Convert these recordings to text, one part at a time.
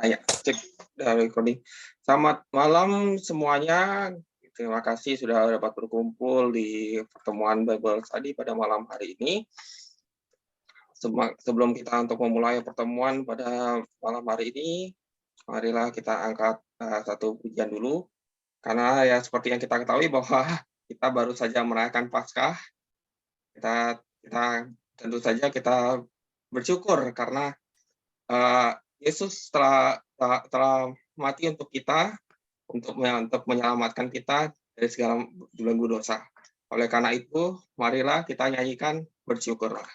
Ya, cek dari recording. Selamat malam semuanya. Terima kasih sudah dapat berkumpul di pertemuan Bible Study pada malam hari ini. Sebelum kita untuk memulai pertemuan pada malam hari ini, marilah kita angkat satu pujian dulu. Karena ya seperti yang kita ketahui bahwa kita baru saja merayakan Paskah. Kita tentu saja kita bersyukur karena Yesus telah mati untuk kita, untuk menyelamatkan kita dari segala belenggu dosa. Oleh karena itu, marilah kita nyanyikan bersyukurlah.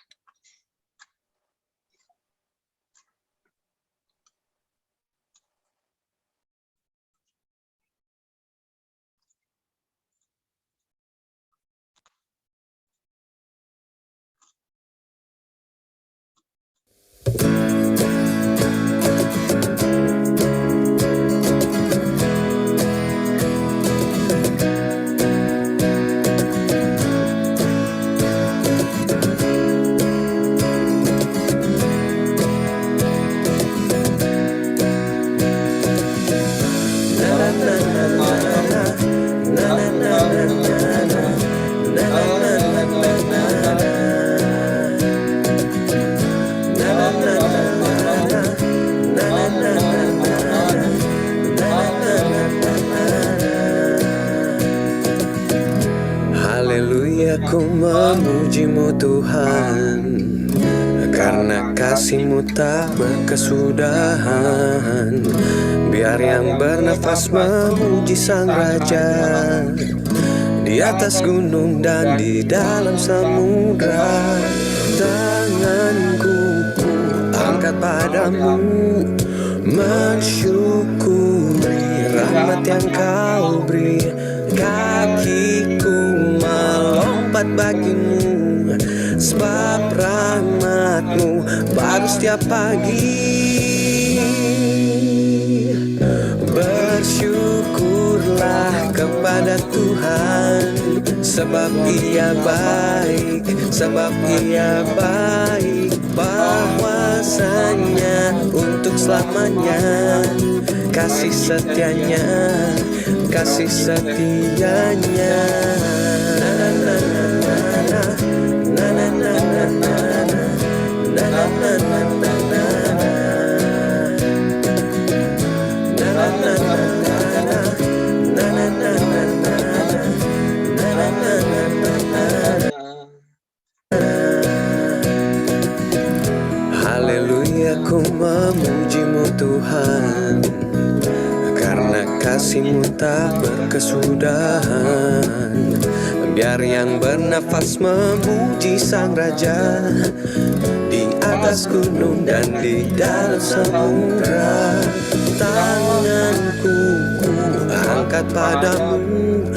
Ku memujimu Tuhan, karena kasih-Mu tak berkesudahan. Biar yang bernafas memuji Sang Raja, di atas gunung dan di dalam samudra. Tanganku ku angkat padamu, mensyukuri rahmat yang Kau beri. Kakiku melompat bagimu, sebab rahmat-Mu baru setiap pagi. Bersyukurlah kepada Tuhan, sebab Ia baik, sebab Ia baik. Bahwasanya untuk selamanya, kasih setianya, kasih setianya. Haleluya, ku memuji-Mu Tuhan, karena kasih-Mu tak berkesudahan. Biar yang bernafas memuji Sang Raja, di atas gunung dan di dalam samudra. Tanganku ku angkat padamu,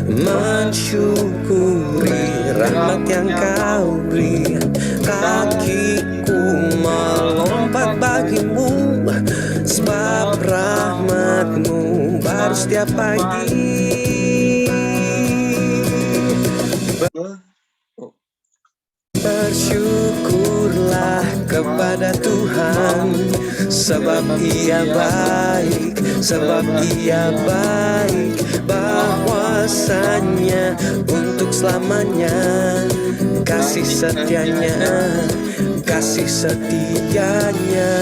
mensyukuri rahmat yang Kau beri. Kakiku melompat bagimu, sebab rahmat-Mu baru setiap pagi. Bersyukurlah kepada Tuhan, sebab Ia baik, sebab Ia baik. Bahwasanya untuk selamanya, kasih setianya, kasih setianya.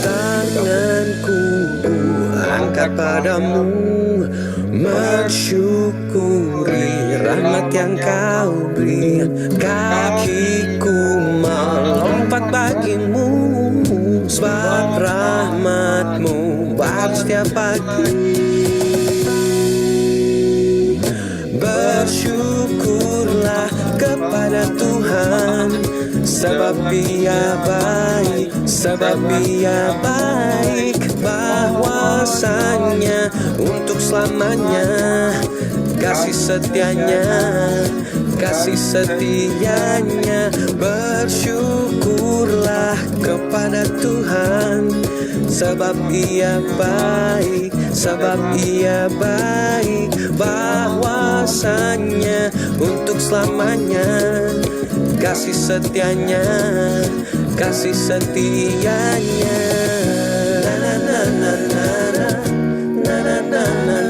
Tanganku angkat padamu, mensyukuri rahmat yang Kau beri. Kakiku melompat bagimu, sebab rahmat-Mu baru setiap pagi. bersyukurlah kepada Tuhan, sebab Ia baik, bahwasanya untuk selamanya kasih setianya. Bersyukurlah kepada Tuhan, sebab Ia baik, bahwasanya untuk selamanya kasih setianya. Na na na na na na na na na na na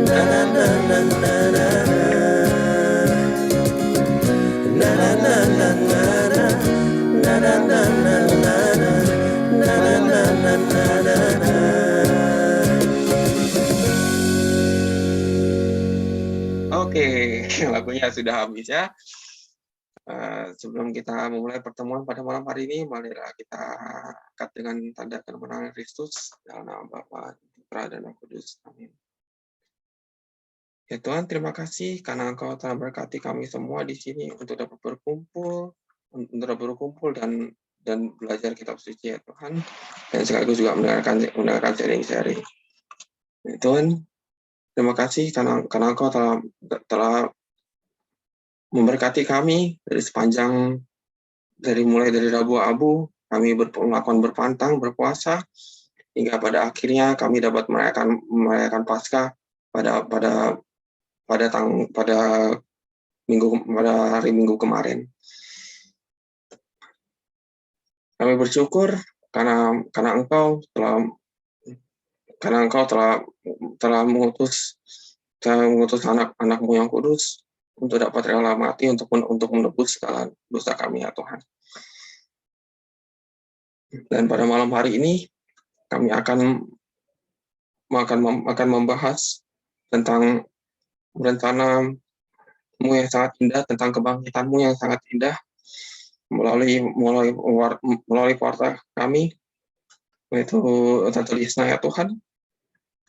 na na. Oke, lagunya sudah habis ya. Sebelum kita memulai pertemuan pada malam hari ini, marilah kita angkat dengan tanda kemenangan Kristus dalam nama Bapa, Putra, dan Roh Kudus. Amin. Ya Tuhan, terima kasih karena Engkau telah berkati kami semua di sini untuk dapat berkumpul dan belajar kitab suci ya Tuhan, dan sekaligus juga mendengarkan sharing. Ya Tuhan, terima kasih karena Engkau telah memberkati kami mulai dari Rabu Abu, kami melakukan berpantang, berpuasa, hingga pada akhirnya kami dapat merayakan Paskah pada hari Minggu kemarin. Kami bersyukur karena Engkau telah mengutus anak-anak-mu yang kudus untuk dapat rela mati untuk menebus segala dosa kami ya Tuhan. Dan pada malam hari ini kami akan membahas tentang rencana-Mu yang sangat indah, tentang kebangkitan-Mu yang sangat indah melalui warta kami, yaitu Tante Lisna ya Tuhan.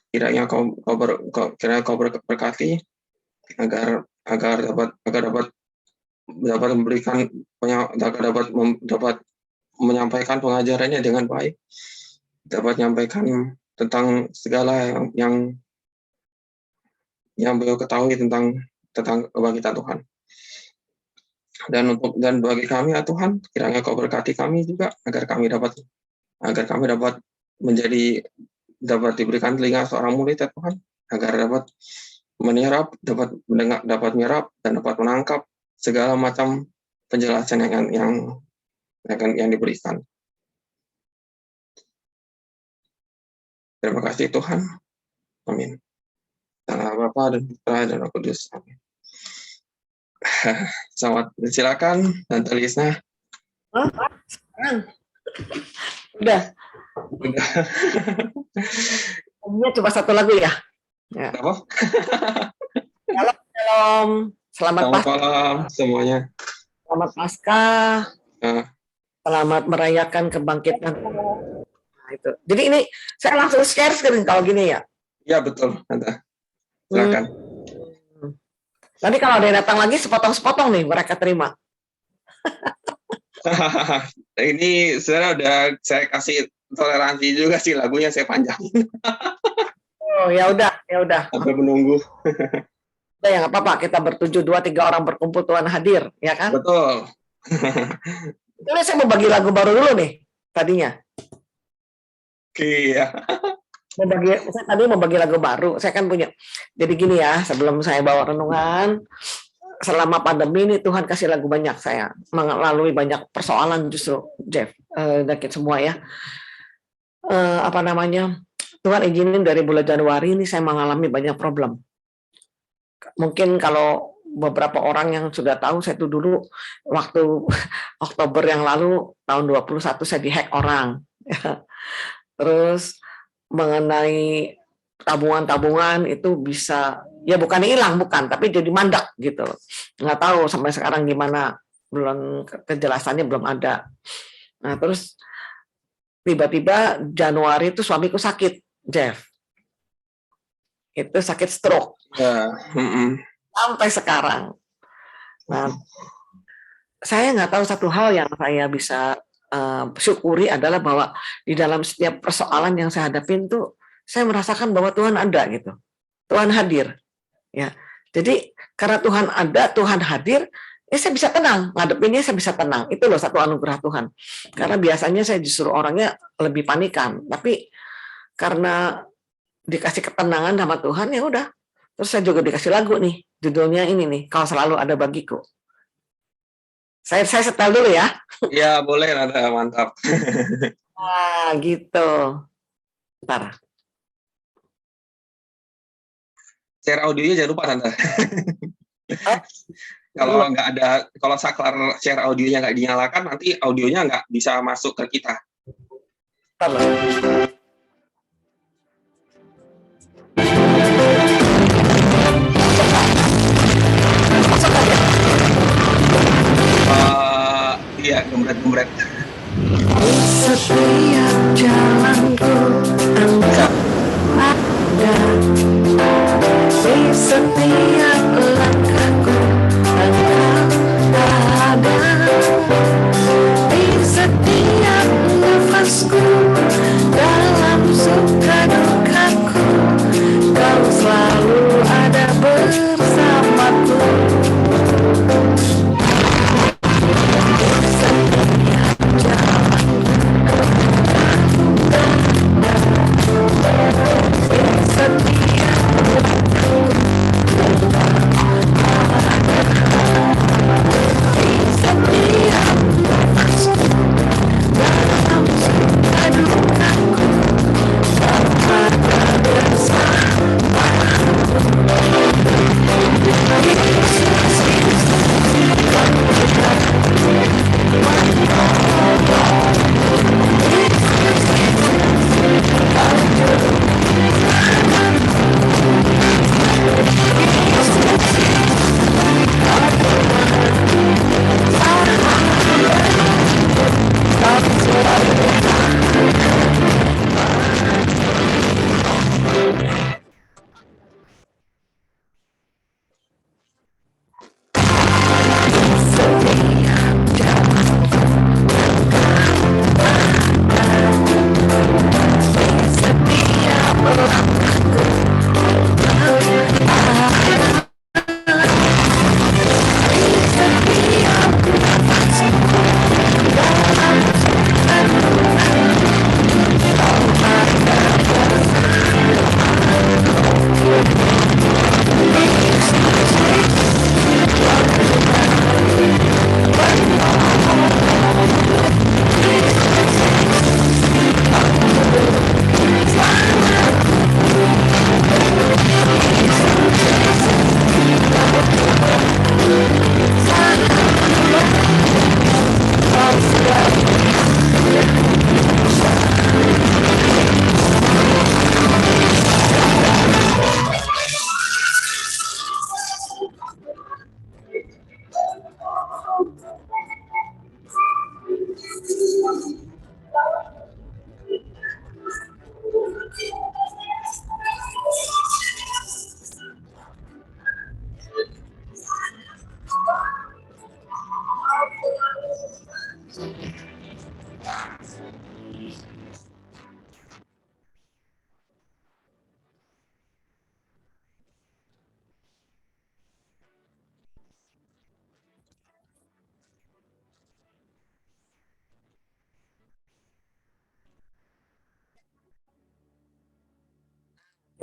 Kiranya Kau berkati agar dapat menyampaikan pengajarannya dengan baik, dapat menyampaikan tentang segala yang beliau ketahui tentang kebangkitan Tuhan. Dan bagi kami ya Tuhan, kiranya Kau berkati kami juga agar kami dapat diberikan telinga seorang murid ya Tuhan, agar dapat menyerap, dapat mendengar, dapat menyerap dan dapat menangkap segala macam penjelasan yang diberikan. Terima kasih Tuhan. Amin. Dalam nama Bapa dan Putra dan Roh Kudus. Amin. Selamat, silakan Tante Lisna. Udah. Ini cuma satu lagu ya. Ya. Apa? Shalom. Selamat malam semuanya. Selamat Paskah. Selamat merayakan kebangkitan. Nah, itu. Jadi ini saya langsung share screen kalau gini ya. Ya betul, Tante. Silakan. Nanti kalau ada yang datang lagi sepotong-sepotong nih mereka terima. Ini sebenarnya saya kasih toleransi juga sih, lagunya saya panjangin. Oh ya udah. Sampai menunggu. Udah ya nggak apa-apa, kita bertujuh 2-3 orang berkumpul Tuhan hadir, ya kan? Betul. Ini saya mau bagi lagu baru dulu nih tadinya. Iya. Saya tadi mau bagi lagu baru. Saya kan punya. Jadi gini ya, sebelum saya bawa renungan, selama pandemi ini Tuhan kasih lagu banyak saya melalui banyak persoalan justru Jeff, dan semua ya. Tuhan izinin dari bulan Januari ini saya mengalami banyak problem. Mungkin kalau beberapa orang yang sudah tahu, saya tuh dulu waktu Oktober yang lalu tahun 21 saya dihack orang. Terus mengenai tabungan itu bisa, ya bukan hilang, bukan, tapi jadi mandak gitu. Nggak tahu sampai sekarang gimana, belum kejelasannya belum ada. Nah terus tiba-tiba Januari itu suamiku sakit, Jeff. Itu sakit stroke. Ya. sampai sekarang. Nah, saya nggak tahu satu hal yang saya bisa syukuri adalah bahwa di dalam setiap persoalan yang saya hadapin tuh saya merasakan bahwa Tuhan ada gitu, Tuhan hadir, ya. Jadi karena Tuhan ada, Tuhan hadir, ya saya bisa tenang ngadepinnya, saya bisa tenang. Itu loh satu anugerah Tuhan. Karena biasanya saya justru orangnya lebih panikan, tapi karena dikasih ketenangan sama Tuhan, ya udah. Terus saya juga dikasih lagu nih, judulnya ini nih, Kau Selalu Ada Bagiku. Saya setel dulu ya. Ya, boleh, Nanda, mantap. Nah, gitu. Ntar. Share audionya jangan lupa, Nanda. Kalau nggak ada, kalau saklar share audionya nggak dinyalakan, nanti audionya nggak bisa masuk ke kita. Ntar loh. Iya, gembret-gembret. Setiap jalanku engkau ada, di setiap langkahku engkau ada, di setiap nafasku, dalam suka dukaku, kau selalu ada bersamaku.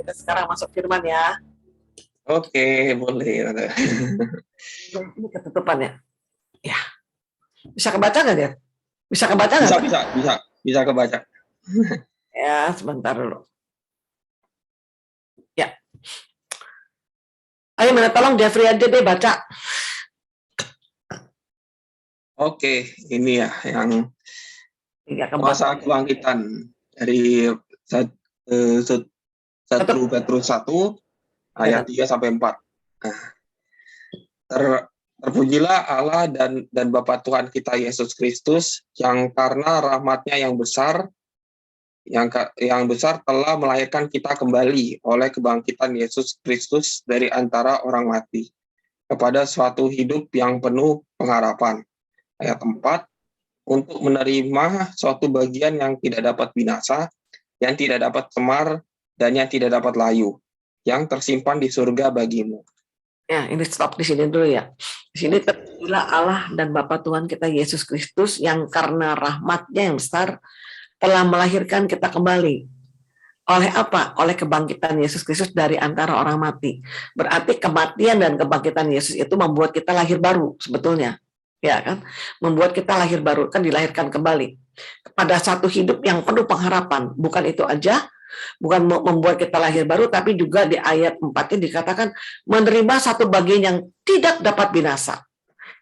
Kita sekarang masuk firman ya. Oke, boleh, Nanda. Ini ketutupannya. Ya. Bisa kebaca nggak dia? Bisa kebaca nggak? Bisa kebaca. Ya, sebentar dulu. Ya. Ayo minta tolong Jeffrey aja deh baca. Oke, ini ya yang kuasa kebangkitan dari 1 Petrus 1 ayat 3 sampai 4. Nah, terpujilah Allah dan Bapa Tuhan kita Yesus Kristus, yang karena rahmat-Nya yang besar telah melahirkan kita kembali oleh kebangkitan Yesus Kristus dari antara orang mati, kepada suatu hidup yang penuh pengharapan. Ayat 4, untuk menerima suatu bagian yang tidak dapat binasa, yang tidak dapat cemar, dan yang tidak dapat layu, yang tersimpan di surga bagimu. Ya, ini stop di sini dulu ya. Di sini terpujilah Allah dan Bapa Tuhan kita Yesus Kristus yang karena rahmat-Nya yang besar telah melahirkan kita kembali. Oleh apa? Oleh kebangkitan Yesus Kristus dari antara orang mati. Berarti kematian dan kebangkitan Yesus itu membuat kita lahir baru sebetulnya. Ya kan? Membuat kita lahir baru, kan dilahirkan kembali. Pada satu hidup yang penuh pengharapan. Bukan itu aja, bukan membuat kita lahir baru, tapi juga di ayat 4 ini dikatakan menerima satu bagian yang tidak dapat binasa,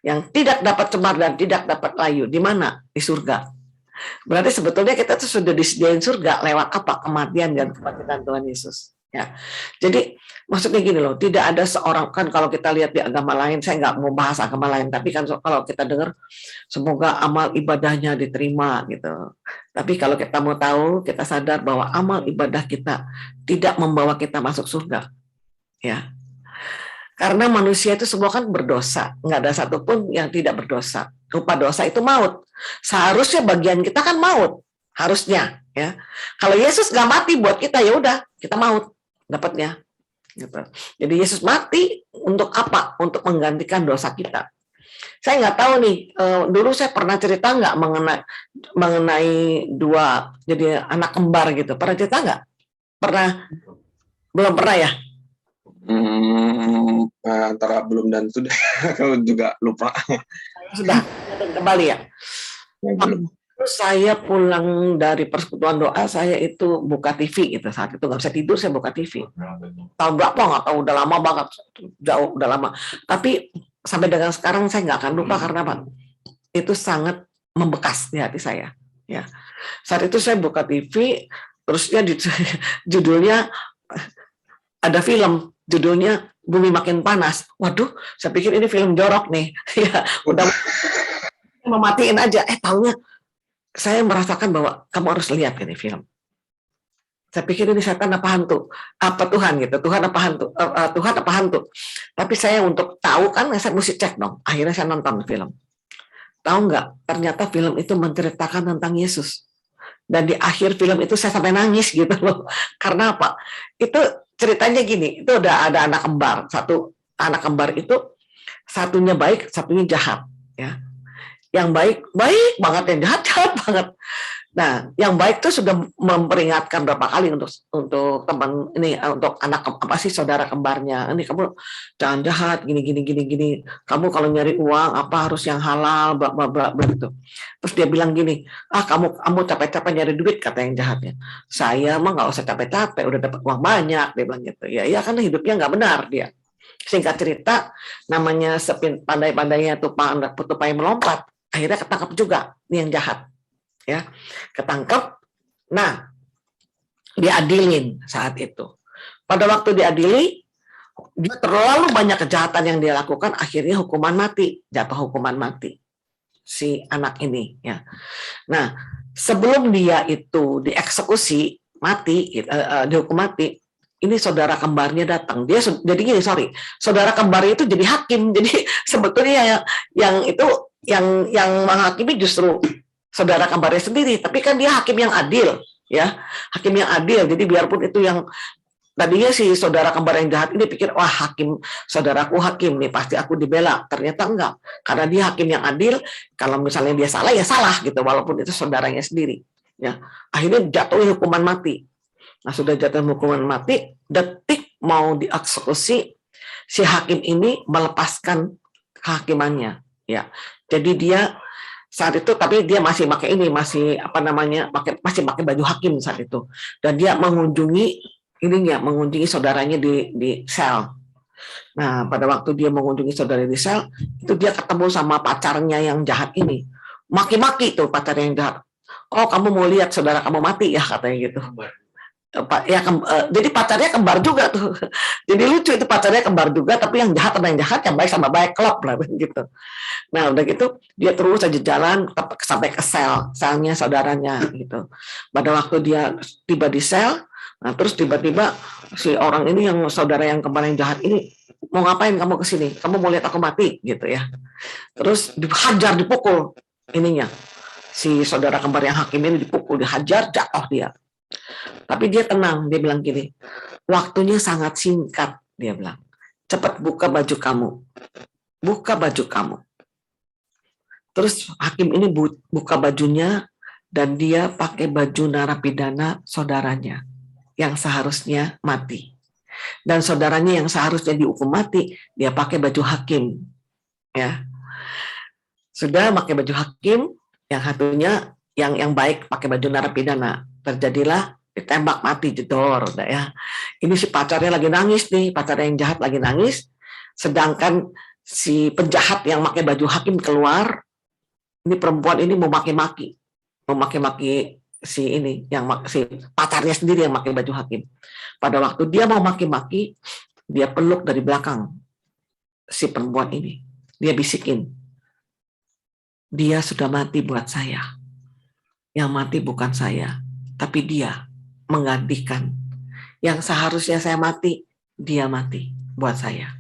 yang tidak dapat cemar dan tidak dapat layu. Di mana? Di surga. Berarti sebetulnya kita tuh sudah disediain surga lewat apa? Kematian dan kebangkitan Tuhan Yesus. Ya, jadi maksudnya gini loh, tidak ada seorang, kan kalau kita lihat di agama lain, saya nggak mau bahas agama lain, tapi kan kalau kita dengar semoga amal ibadahnya diterima gitu. Tapi kalau kita mau tahu, kita sadar bahwa amal ibadah kita tidak membawa kita masuk surga. Ya, karena manusia itu semua kan berdosa, nggak ada satupun yang tidak berdosa. Upah dosa itu maut. Seharusnya bagian kita kan maut, harusnya. Ya, kalau Yesus nggak mati buat kita, ya udah kita maut dapatnya. Gitu. Jadi Yesus mati untuk apa? Untuk menggantikan dosa kita. Saya nggak tahu nih, dulu saya pernah cerita nggak mengenai dua jadi anak kembar gitu. Pernah cerita nggak? Pernah? Belum pernah ya? Antara belum dan sudah. Kalau juga lupa. Sudah kembali ya. Belum. Terus saya pulang dari persekutuan doa, saya itu buka TV gitu. Saat itu nggak bisa tidur, saya buka TV. Tahun berapa nggak tahu, udah lama banget, jauh, udah lama. Tapi sampai dengan sekarang saya nggak akan lupa karena apa? Itu sangat membekas di hati saya. Ya, saat itu saya buka TV, terusnya judulnya ada film, judulnya Bumi Makin Panas. Waduh, saya pikir ini film jorok nih. Ya, udah mematiin aja. Taunya saya merasakan bahwa kamu harus lihat ini film. Saya pikir ini setan apa hantu? Apa Tuhan gitu? Tuhan apa hantu? Tuhan apa hantu? Tapi saya untuk tahu kan saya mesti cek dong. Akhirnya saya nonton film. Tahu nggak? Ternyata film itu menceritakan tentang Yesus. Dan di akhir film itu saya sampai nangis gitu loh. Karena apa? Itu ceritanya gini. Itu ada anak kembar. Satu anak kembar itu satunya baik, satunya jahat. Ya. Yang baik banget, yang jahat banget. Nah, yang baik itu sudah memperingatkan berapa kali untuk teman ini, untuk anak apa sih saudara kembarnya. Ini kamu jangan jahat, gini. Kamu kalau nyari uang apa harus yang halal, bla bla bla begitu. Terus dia bilang gini, kamu capek-capek nyari duit, kata yang jahatnya. Saya mah nggak usah capek-capek, udah dapat uang banyak, dia bilang gitu. Ya karena hidupnya nggak benar dia. Singkat cerita, namanya pandai-pandainya tupai melompat. Akhirnya ketangkap juga nih yang jahat, ya ketangkap. Nah, diadilin saat itu. Pada waktu diadili, dia terlalu banyak kejahatan yang dia lakukan, akhirnya hukuman mati, jatuh hukuman mati si anak ini. Ya. Nah, sebelum dia itu dieksekusi mati, dihukum mati, ini saudara kembarnya datang. Dia jadi gini, saudara kembar itu jadi hakim. Jadi sebetulnya yang itu yang menghakimi justru saudara kembarnya sendiri, tapi kan dia hakim yang adil, ya, hakim yang adil. Jadi biarpun itu yang tadinya si saudara kembar yang jahat ini pikir, wah hakim, saudaraku hakim nih, pasti aku dibela. Ternyata enggak, karena dia hakim yang adil. Kalau misalnya dia salah ya salah gitu, walaupun itu saudaranya sendiri. Ya, akhirnya jatuh hukuman mati. Nah, sudah jatuh hukuman mati, detik mau dieksekusi, si hakim ini melepaskan kehakimannya. Ya, jadi dia saat itu, tapi dia masih pakai ini, masih pakai baju hakim saat itu, dan dia mengunjungi saudaranya di sel. Nah, pada waktu dia mengunjungi saudara di sel, itu dia ketemu sama pacarnya yang jahat ini, maki-maki tuh pacarnya yang jahat. Oh, kamu mau lihat saudara kamu mati ya, katanya gitu. Jadi pacarnya kembar juga tuh. Jadi lucu itu, pacarnya kembar juga, tapi yang jahat sama yang jahat, yang baik sama baik, klop lah gitu. Nah, udah gitu dia terus aja jalan sampai ke selnya saudaranya gitu. Pada waktu dia tiba di sel, Nah, terus tiba-tiba si orang ini yang saudara yang kemarin jahat ini, mau ngapain kamu ke sini? Kamu mau lihat aku mati gitu ya. Terus dihajar, dipukul ininya. Si saudara kembar yang hakim ini dipukul, dihajar, jatuh dia. Tapi dia tenang, dia bilang gini, waktunya sangat singkat, dia bilang. Cepat buka baju kamu. Buka baju kamu. Terus hakim ini buka bajunya dan dia pakai baju narapidana saudaranya yang seharusnya mati. Dan saudaranya yang seharusnya dihukum mati, dia pakai baju hakim. Ya. Sudah pakai baju hakim, yang satunya yang baik pakai baju narapidana. Terjadilah ditembak mati jedor, ya. Ini si pacarnya lagi nangis nih, pacarnya yang jahat lagi nangis, sedangkan si penjahat yang pakai baju hakim keluar. Ini perempuan ini mau maki-maki si ini, yang si pacarnya sendiri yang pakai baju hakim. Pada waktu dia mau maki-maki, dia peluk dari belakang si perempuan ini. Dia bisikin, dia sudah mati buat saya. Yang mati bukan saya, tapi dia menggantikan. Yang seharusnya saya mati, dia mati buat saya.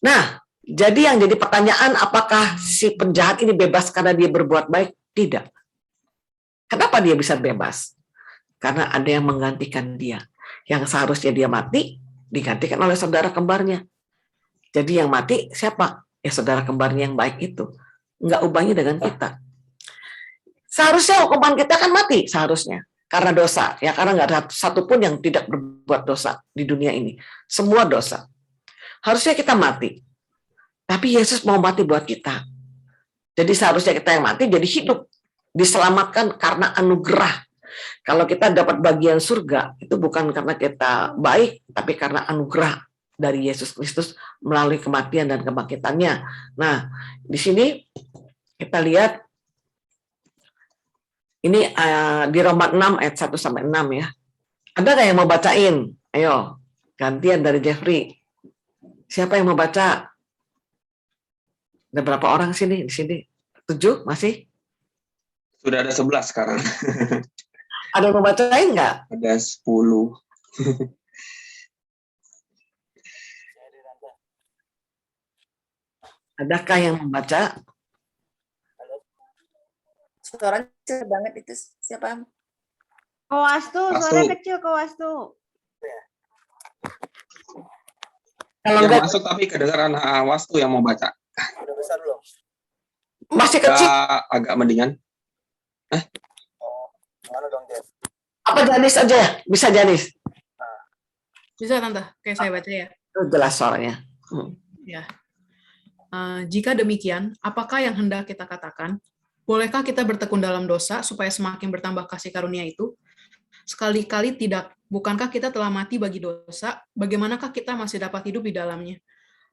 Nah, jadi yang jadi pertanyaan, apakah si penjahat ini bebas karena dia berbuat baik? Tidak. Kenapa dia bisa bebas? Karena ada yang menggantikan dia. Yang seharusnya dia mati, digantikan oleh saudara kembarnya. Jadi yang mati siapa? Ya saudara kembarnya yang baik itu. Enggak ubahnya dengan kita. Seharusnya hukuman kita kan mati, seharusnya. Karena dosa. Ya, karena enggak ada satupun yang tidak berbuat dosa di dunia ini. Semua dosa. Harusnya kita mati. Tapi Yesus mau mati buat kita. Jadi seharusnya kita yang mati jadi hidup. Diselamatkan karena anugerah. Kalau kita dapat bagian surga, itu bukan karena kita baik, tapi karena anugerah dari Yesus Kristus melalui kematian dan kebangkitannya. Nah, di sini kita lihat, ini di Roma 6 ayat 1 sampai 6 ya. Ada nggak yang mau bacain? Ayo, gantian dari Jeffrey. Siapa yang mau baca? Ada berapa orang sini? Di sini 7 masih? Sudah ada 11 sekarang. Ada yang mau bacain nggak? Ada 10. Adakah yang membaca? Suaranya kecil banget itu siapa? Kowastu, suara kecil Kowastu. Kalau Yang enggak, masuk tapi kedengaran Wastu yang mau baca. Udah besar belum? masih kecil. Agak mendingan. Oh, mana dong, Jeff? Apa Janis aja ya? Bisa Janis? Bisa Tante, kayak saya baca ya. Jelas suaranya. Ya. Jika demikian, apakah yang hendak kita katakan? Bolehkah kita bertekun dalam dosa supaya semakin bertambah kasih karunia itu? Sekali-kali tidak. Bukankah kita telah mati bagi dosa? Bagaimanakah kita masih dapat hidup di dalamnya?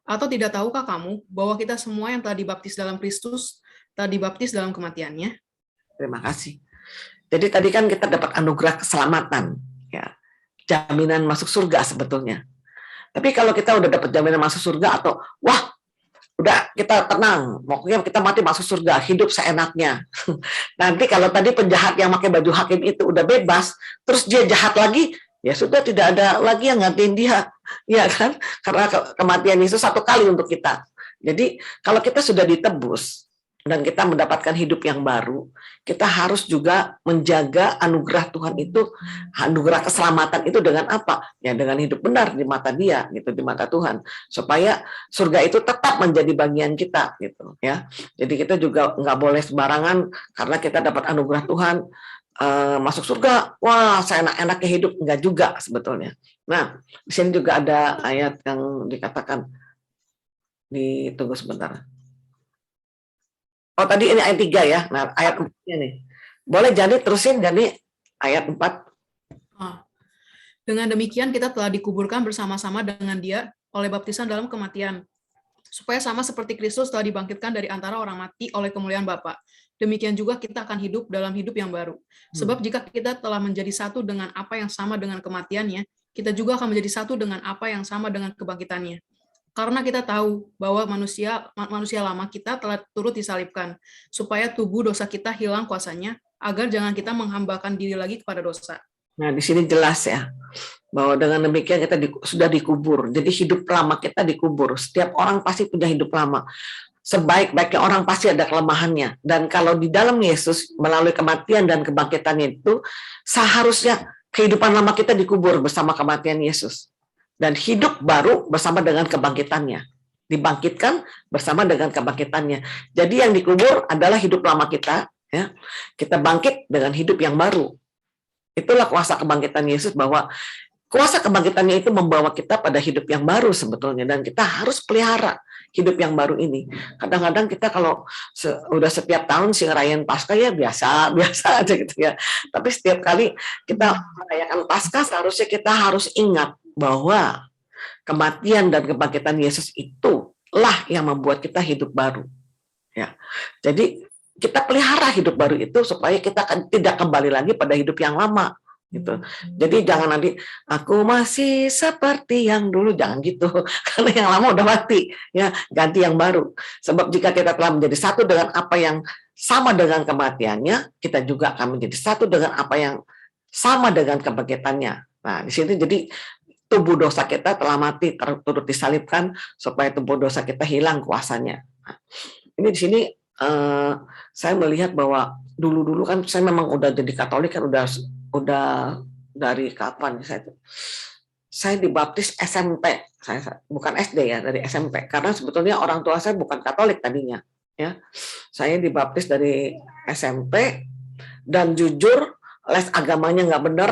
Atau tidak tahukah kamu bahwa kita semua yang telah dibaptis dalam Kristus telah dibaptis dalam kematiannya? Terima kasih. Jadi tadi kan kita dapat anugerah keselamatan, ya, jaminan masuk surga sebetulnya. Tapi kalau kita udah dapat jaminan masuk surga atau wah, udah kita tenang, pokoknya kita mati masuk surga, hidup seenaknya. Nanti kalau tadi penjahat yang pakai baju hakim itu udah bebas, terus dia jahat lagi, ya sudah tidak ada lagi yang gantiin dia, ya kan? Karena kematian Yesus satu kali untuk kita. Jadi kalau kita sudah ditebus dan kita mendapatkan hidup yang baru, kita harus juga menjaga anugerah Tuhan itu, anugerah keselamatan itu dengan apa? Ya dengan hidup benar di mata Dia, gitu, di mata Tuhan, supaya surga itu tetap menjadi bagian kita, gitu ya. Jadi kita juga nggak boleh sembarangan karena kita dapat anugerah Tuhan masuk surga, wah saya enak-enaknya hidup, enggak juga sebetulnya. Nah, di sini juga ada ayat yang dikatakan, ditunggu sebentar. Oh tadi ini ayat 3 ya, nah ayat 4-nya nih. Boleh Jani terusin, Jani ayat 4. Dengan demikian kita telah dikuburkan bersama-sama dengan Dia oleh baptisan dalam kematian, supaya sama seperti Kristus telah dibangkitkan dari antara orang mati oleh kemuliaan Bapa. Demikian juga kita akan hidup dalam hidup yang baru. Sebab jika kita telah menjadi satu dengan apa yang sama dengan kematiannya, kita juga akan menjadi satu dengan apa yang sama dengan kebangkitannya. Karena kita tahu bahwa manusia lama kita telah turut disalibkan, supaya tubuh dosa kita hilang kuasanya, agar jangan kita menghambakan diri lagi kepada dosa. Nah, di sini jelas ya, bahwa dengan demikian kita sudah dikubur. Jadi hidup lama kita dikubur. Setiap orang pasti punya hidup lama. Sebaik-baiknya orang pasti ada kelemahannya. Dan kalau di dalam Yesus, melalui kematian dan kebangkitannya itu, seharusnya kehidupan lama kita dikubur bersama kematian Yesus. Dan hidup baru bersama dengan kebangkitannya. Dibangkitkan bersama dengan kebangkitannya. Jadi yang dikubur adalah hidup lama kita. Ya. Kita bangkit dengan hidup yang baru. Itulah kuasa kebangkitan Yesus, bahwa kuasa kebangkitannya itu membawa kita pada hidup yang baru sebetulnya, dan kita harus pelihara hidup yang baru ini. Kadang-kadang kita kalau udah setiap tahun sih ngerayain Paskah ya biasa aja gitu ya. Tapi setiap kali kita merayakan Paskah seharusnya kita harus ingat bahwa kematian dan kebangkitan Yesus itulah yang membuat kita hidup baru. Ya. Jadi kita pelihara hidup baru itu supaya kita tidak kembali lagi pada hidup yang lama gitu. Jadi jangan nanti aku masih seperti yang dulu, jangan gitu. Karena yang lama udah mati, ya, ganti yang baru. Sebab jika kita telah menjadi satu dengan apa yang sama dengan kematiannya, kita juga akan menjadi satu dengan apa yang sama dengan kebangkitannya. Nah, di sini jadi tubuh dosa kita telah mati, turut disalibkan supaya tubuh dosa kita hilang kuasanya. Nah, ini di sini saya melihat bahwa dulu kan saya memang udah jadi Katolik kan udah dari kapan saya dibaptis SMP, saya bukan SD ya, dari SMP, karena sebetulnya orang tua saya bukan Katolik tadinya ya. Saya dibaptis dari SMP, dan jujur les agamanya nggak bener.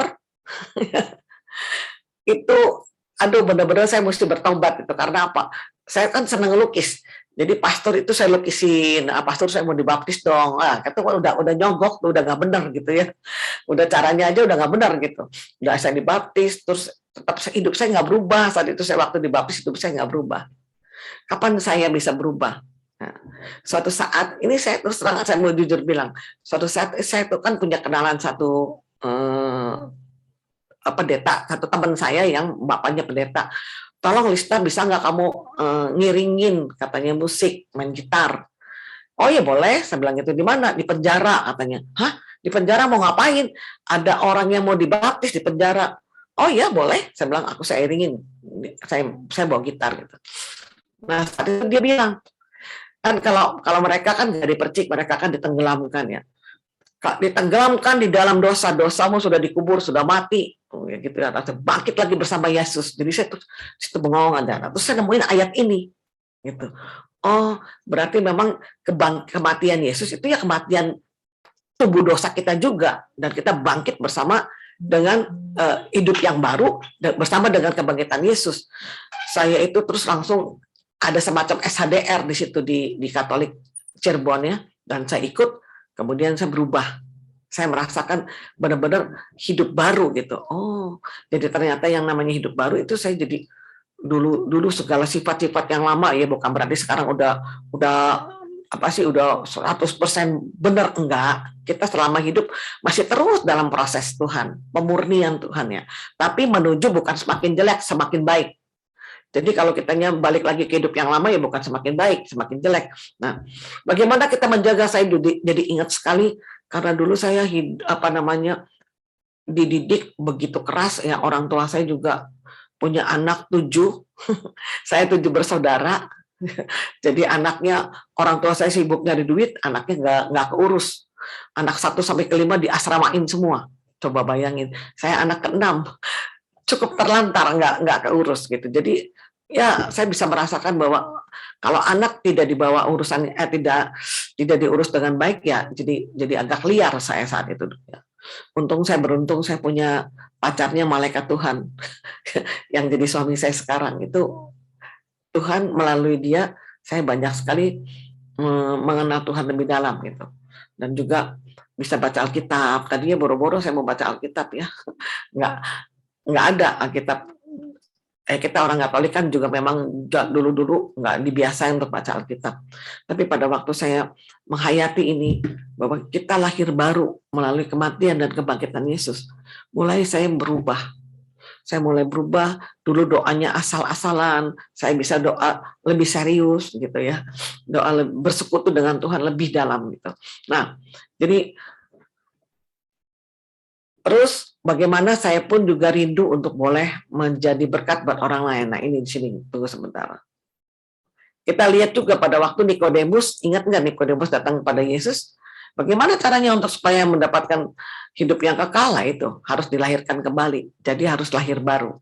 Itu aduh, benar-benar saya mesti bertobat itu. Karena apa? Saya kan senang lukis. Jadi pastor itu saya lukisin, pastor saya mau dibaptis dong. Kata udah nyogok tuh, udah nggak benar gitu ya. Udah caranya aja udah nggak benar gitu. Udah saya dibaptis, terus tetap hidup saya nggak berubah. Saat itu saya waktu dibaptis hidup saya nggak berubah. Kapan saya bisa berubah? Nah, suatu saat ini saya terus terang, saya mau jujur bilang, suatu saat saya tuh kan punya kenalan satu pendeta, satu teman saya yang bapaknya pendeta. Tolong Lista, bisa nggak kamu ngiringin katanya musik, main gitar? Oh ya boleh, saya bilang gitu. Di mana? Di penjara katanya. Hah? Di penjara mau ngapain? Ada orang yang mau dibaptis di penjara. Oh ya boleh, saya bilang saya iringin. Saya bawa gitar gitu. Nah saat itu dia bilang, kan kalau mereka kan nggak dipercik, mereka kan ditenggelamkan ya. Ditenggelamkan di dalam dosa, dosamu sudah dikubur, sudah mati, ya gitu ya, bangkit lagi bersama Yesus. Jadi saya tuh situ bengong aja. Terus saya nemuin ayat ini, gitu. Oh, berarti memang kematian Yesus itu ya kematian tubuh dosa kita juga, dan kita bangkit bersama dengan hidup yang baru dan bersama dengan kebangkitan Yesus. Saya itu terus langsung ada semacam SHDR di situ di Katolik Cirebon ya, dan saya ikut. Kemudian saya berubah, saya merasakan benar-benar hidup baru gitu. Oh, jadi ternyata yang namanya hidup baru itu saya jadi dulu segala sifat-sifat yang lama ya, bukan berarti sekarang udah 100% benar, enggak. Kita selama hidup masih terus dalam proses Tuhan, pemurnian Tuhan ya. Tapi menuju bukan semakin jelek, semakin baik. Jadi kalau kitanya balik lagi ke hidup yang lama ya bukan semakin baik, semakin jelek. Nah, bagaimana kita menjaga? Saya jadi ingat sekali karena dulu saya dididik begitu keras ya. Orang tua saya juga punya anak 7, saya 7 bersaudara. Jadi anaknya, orang tua saya sibuk nyari duit, anaknya nggak keurus. Anak 1 sampai ke 5 diasramain semua. Coba bayangin, saya anak ke-6. Cukup terlantar, nggak keurus gitu. Jadi ya saya bisa merasakan bahwa kalau anak tidak dibawa urusan tidak diurus dengan baik ya, jadi agak liar saya saat itu. Untung saya beruntung saya punya pacarnya malaikat Tuhan yang jadi suami saya sekarang. Itu Tuhan melalui dia saya banyak sekali mengenal Tuhan lebih dalam gitu, dan juga bisa baca Alkitab. Tadinya boro-boro saya mau baca Alkitab ya, nggak ada Alkitab. Kita orang Katolik kan juga memang dulu nggak dibiasain untuk baca Alkitab. Tapi pada waktu saya menghayati ini, bahwa kita lahir baru melalui kematian dan kebangkitan Yesus, mulai saya berubah. Saya mulai berubah. Dulu doanya asal-asalan, saya bisa doa lebih serius gitu ya, doa bersekutu dengan Tuhan lebih dalam gitu. Nah, jadi Terus bagaimana saya pun juga rindu untuk boleh menjadi berkat buat orang lain. Nah ini di sini, tunggu sebentar. Kita lihat juga pada waktu Nikodemus, ingat nggak Nikodemus datang kepada Yesus? Bagaimana caranya untuk supaya mendapatkan hidup yang kekal? Lah itu harus dilahirkan kembali. Jadi harus lahir baru.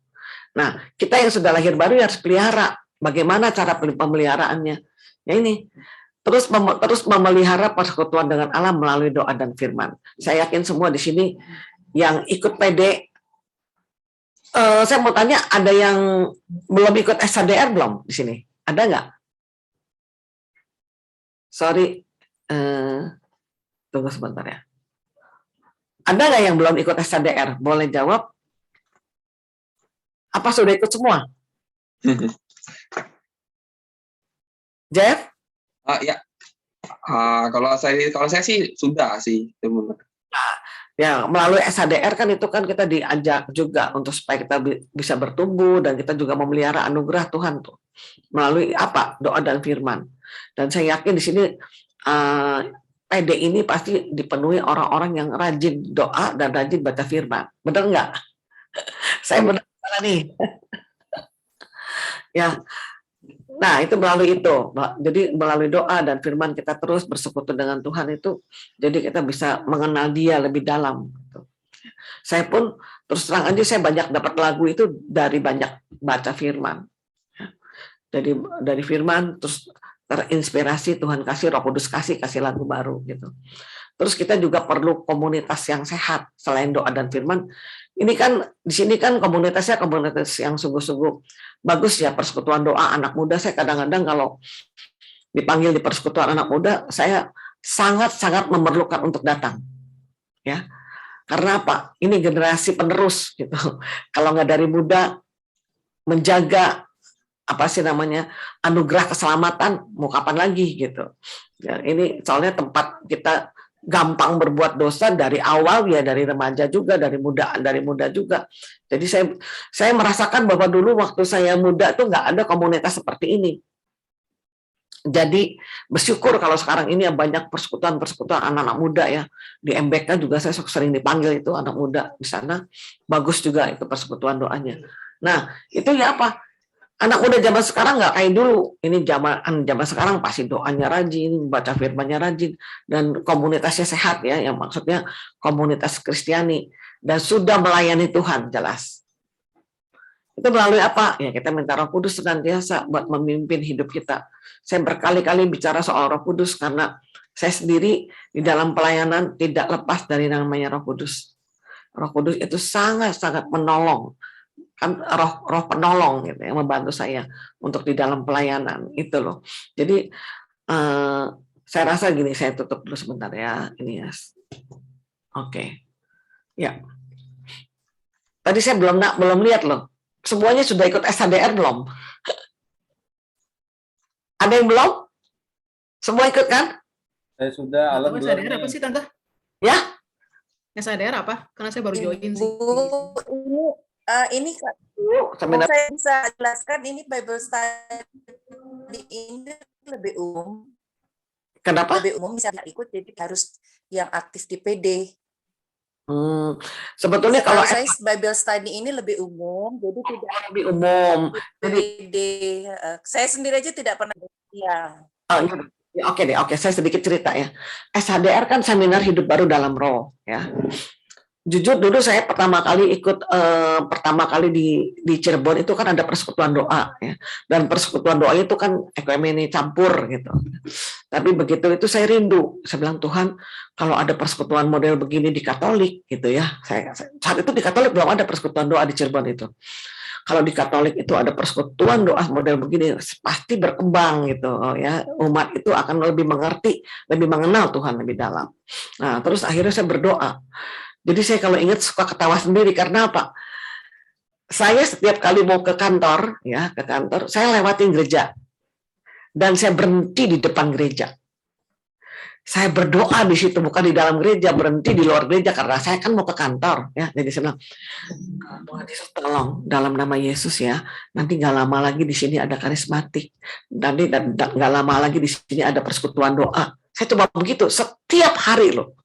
Nah, kita yang sudah lahir baru harus pelihara. Bagaimana cara pemeliharaannya? Ya ini, terus memelihara persekutuan dengan Allah melalui doa dan firman. Saya yakin semua di sini yang ikut PD, saya mau tanya, ada yang belum ikut SHDR belum di sini? Ada nggak? Sorry, tunggu sebentar ya. Ada nggak yang belum ikut SHDR? Boleh jawab? Apa sudah ikut semua? Jeff? Ya, kalau saya sih sudah sih, teman-teman. Ya, melalui SHDR kan itu kan kita diajak juga untuk supaya kita bisa bertumbuh dan kita juga memelihara anugerah Tuhan tuh melalui apa? Doa dan firman. Dan saya yakin di sini PD ini pasti dipenuhi orang-orang yang rajin doa dan rajin baca firman. Benar nggak? Saya benar nih. Ya. Nah, itu melalui itu. Jadi melalui doa dan firman kita terus bersekutu dengan Tuhan itu, jadi kita bisa mengenal Dia lebih dalam. Saya pun terus terang aja saya banyak dapat lagu itu dari banyak baca firman. Jadi dari firman terus terinspirasi, Tuhan kasih, Roh Kudus kasih lagu baru gitu. Terus kita juga perlu komunitas yang sehat selain doa dan firman. Ini kan di sini kan komunitasnya komunitas yang sungguh-sungguh bagus ya, persekutuan doa anak muda. Saya kadang-kadang kalau dipanggil di persekutuan anak muda, saya sangat-sangat memerlukan untuk datang. Ya. Karena apa? Ini generasi penerus gitu. Kalau nggak dari muda menjaga apa sih namanya anugerah keselamatan, mau kapan lagi gitu. Ya, ini soalnya tempat kita gampang berbuat dosa dari awal ya, dari remaja juga, dari muda juga. Jadi saya merasakan bahwa dulu waktu saya muda tuh nggak ada komunitas seperti ini. Jadi bersyukur kalau sekarang ini banyak persekutuan anak-anak muda ya. Di MBK juga saya sering dipanggil itu anak muda di sana. Bagus juga itu persekutuan doanya. Nah, itu ya apa? Anak muda zaman sekarang nggak kayak dulu. Ini zaman sekarang pasti doanya rajin, baca firmannya rajin, dan komunitasnya sehat ya. Yang maksudnya komunitas Kristiani dan sudah melayani Tuhan jelas. Itu melalui apa? Ya kita minta Roh Kudus senantiasa buat memimpin hidup kita. Saya berkali-kali bicara soal Roh Kudus karena saya sendiri di dalam pelayanan tidak lepas dari namanya Roh Kudus. Roh Kudus itu sangat-sangat menolong. Kan roh penolong gitu yang membantu saya untuk di dalam pelayanan itu loh. Jadi saya rasa gini, saya tutup dulu sebentar ya ini ya. Oke. Ya. Tadi saya belum lihat loh. Semuanya sudah ikut SHDR belum? Ada yang belum? Semua ikut kan? Saya sudah, Alan belum. SHDR apa sih Tante? Ya? SHDR apa? Karena saya baru join sih. Ini kalau saya bisa jelaskan, ini Bible study ini lebih umum. Kenapa? Lebih umum bisa ikut, jadi harus yang aktif di PD. Sebetulnya kalau saya Bible study ini lebih umum, jadi tidak lebih umum. Jadi PD. Saya sendiri aja tidak pernah. Ya. Oke, saya sedikit cerita ya. SHDR kan seminar hidup baru dalam roh ya. Jujur dulu saya pertama kali di Cirebon itu kan ada persekutuan doa ya. Dan persekutuan doa itu kan ekumene campur gitu. Tapi begitu itu saya rindu. Saya bilang Tuhan, kalau ada persekutuan model begini di Katolik gitu ya. Saat itu di Katolik belum ada persekutuan doa di Cirebon itu. Kalau di Katolik itu ada persekutuan doa model begini, pasti berkembang gitu ya. Umat itu akan lebih mengerti, lebih mengenal Tuhan lebih dalam. Nah, terus akhirnya saya berdoa. Jadi saya kalau ingat suka ketawa sendiri karena apa? Saya setiap kali mau ke kantor, saya lewatin gereja dan saya berhenti di depan gereja. Saya berdoa di situ, bukan di dalam gereja, berhenti di luar gereja karena saya kan mau ke kantor, ya. Jadi saya bilang, Tuhan Yesus tolong dalam nama Yesus ya. Nanti nggak lama lagi di sini ada karismatik, nanti nggak lama lagi di sini ada persekutuan doa. Saya coba begitu setiap hari loh.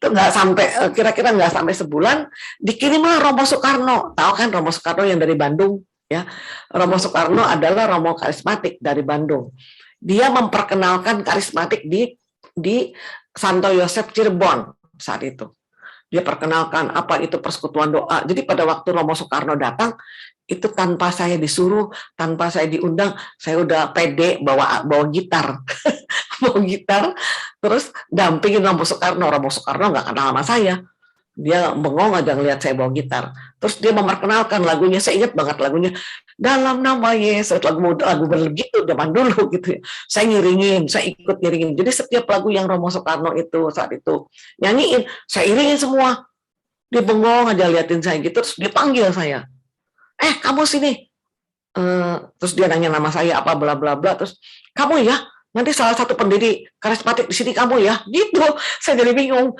itu nggak sampai kira-kira nggak sampai sebulan dikirimlah Romo Soekarno. Tahu kan Romo Soekarno yang dari Bandung ya. Romo Soekarno adalah Romo karismatik dari Bandung. Dia memperkenalkan karismatik di Santo Yosef Cirebon saat itu. Dia perkenalkan apa itu persekutuan doa. Jadi pada waktu Romo Soekarno datang, itu tanpa saya disuruh, tanpa saya diundang, saya udah pede bawa gitar. Bawa gitar, terus dampingin Romo Soekarno. Romo Soekarno nggak kenal sama saya. Dia bengong aja ngeliat saya bawa gitar. Terus dia memperkenalkan lagunya, saya ingat banget lagunya, Dalam Nama Yesus, lagu begitu zaman dulu gitu ya. Saya ngiringin, saya ikut ngiringin. Jadi setiap lagu yang Romo Soekarno itu saat itu nyanyiin, saya iringin semua. Dia bengong aja liatin saya gitu, terus dia panggil saya. Kamu sini. Terus dia nanya nama saya apa bla bla bla, terus kamu ya, nanti salah satu pendiri karismatik di sini kamu ya, gitu. Saya jadi bingung.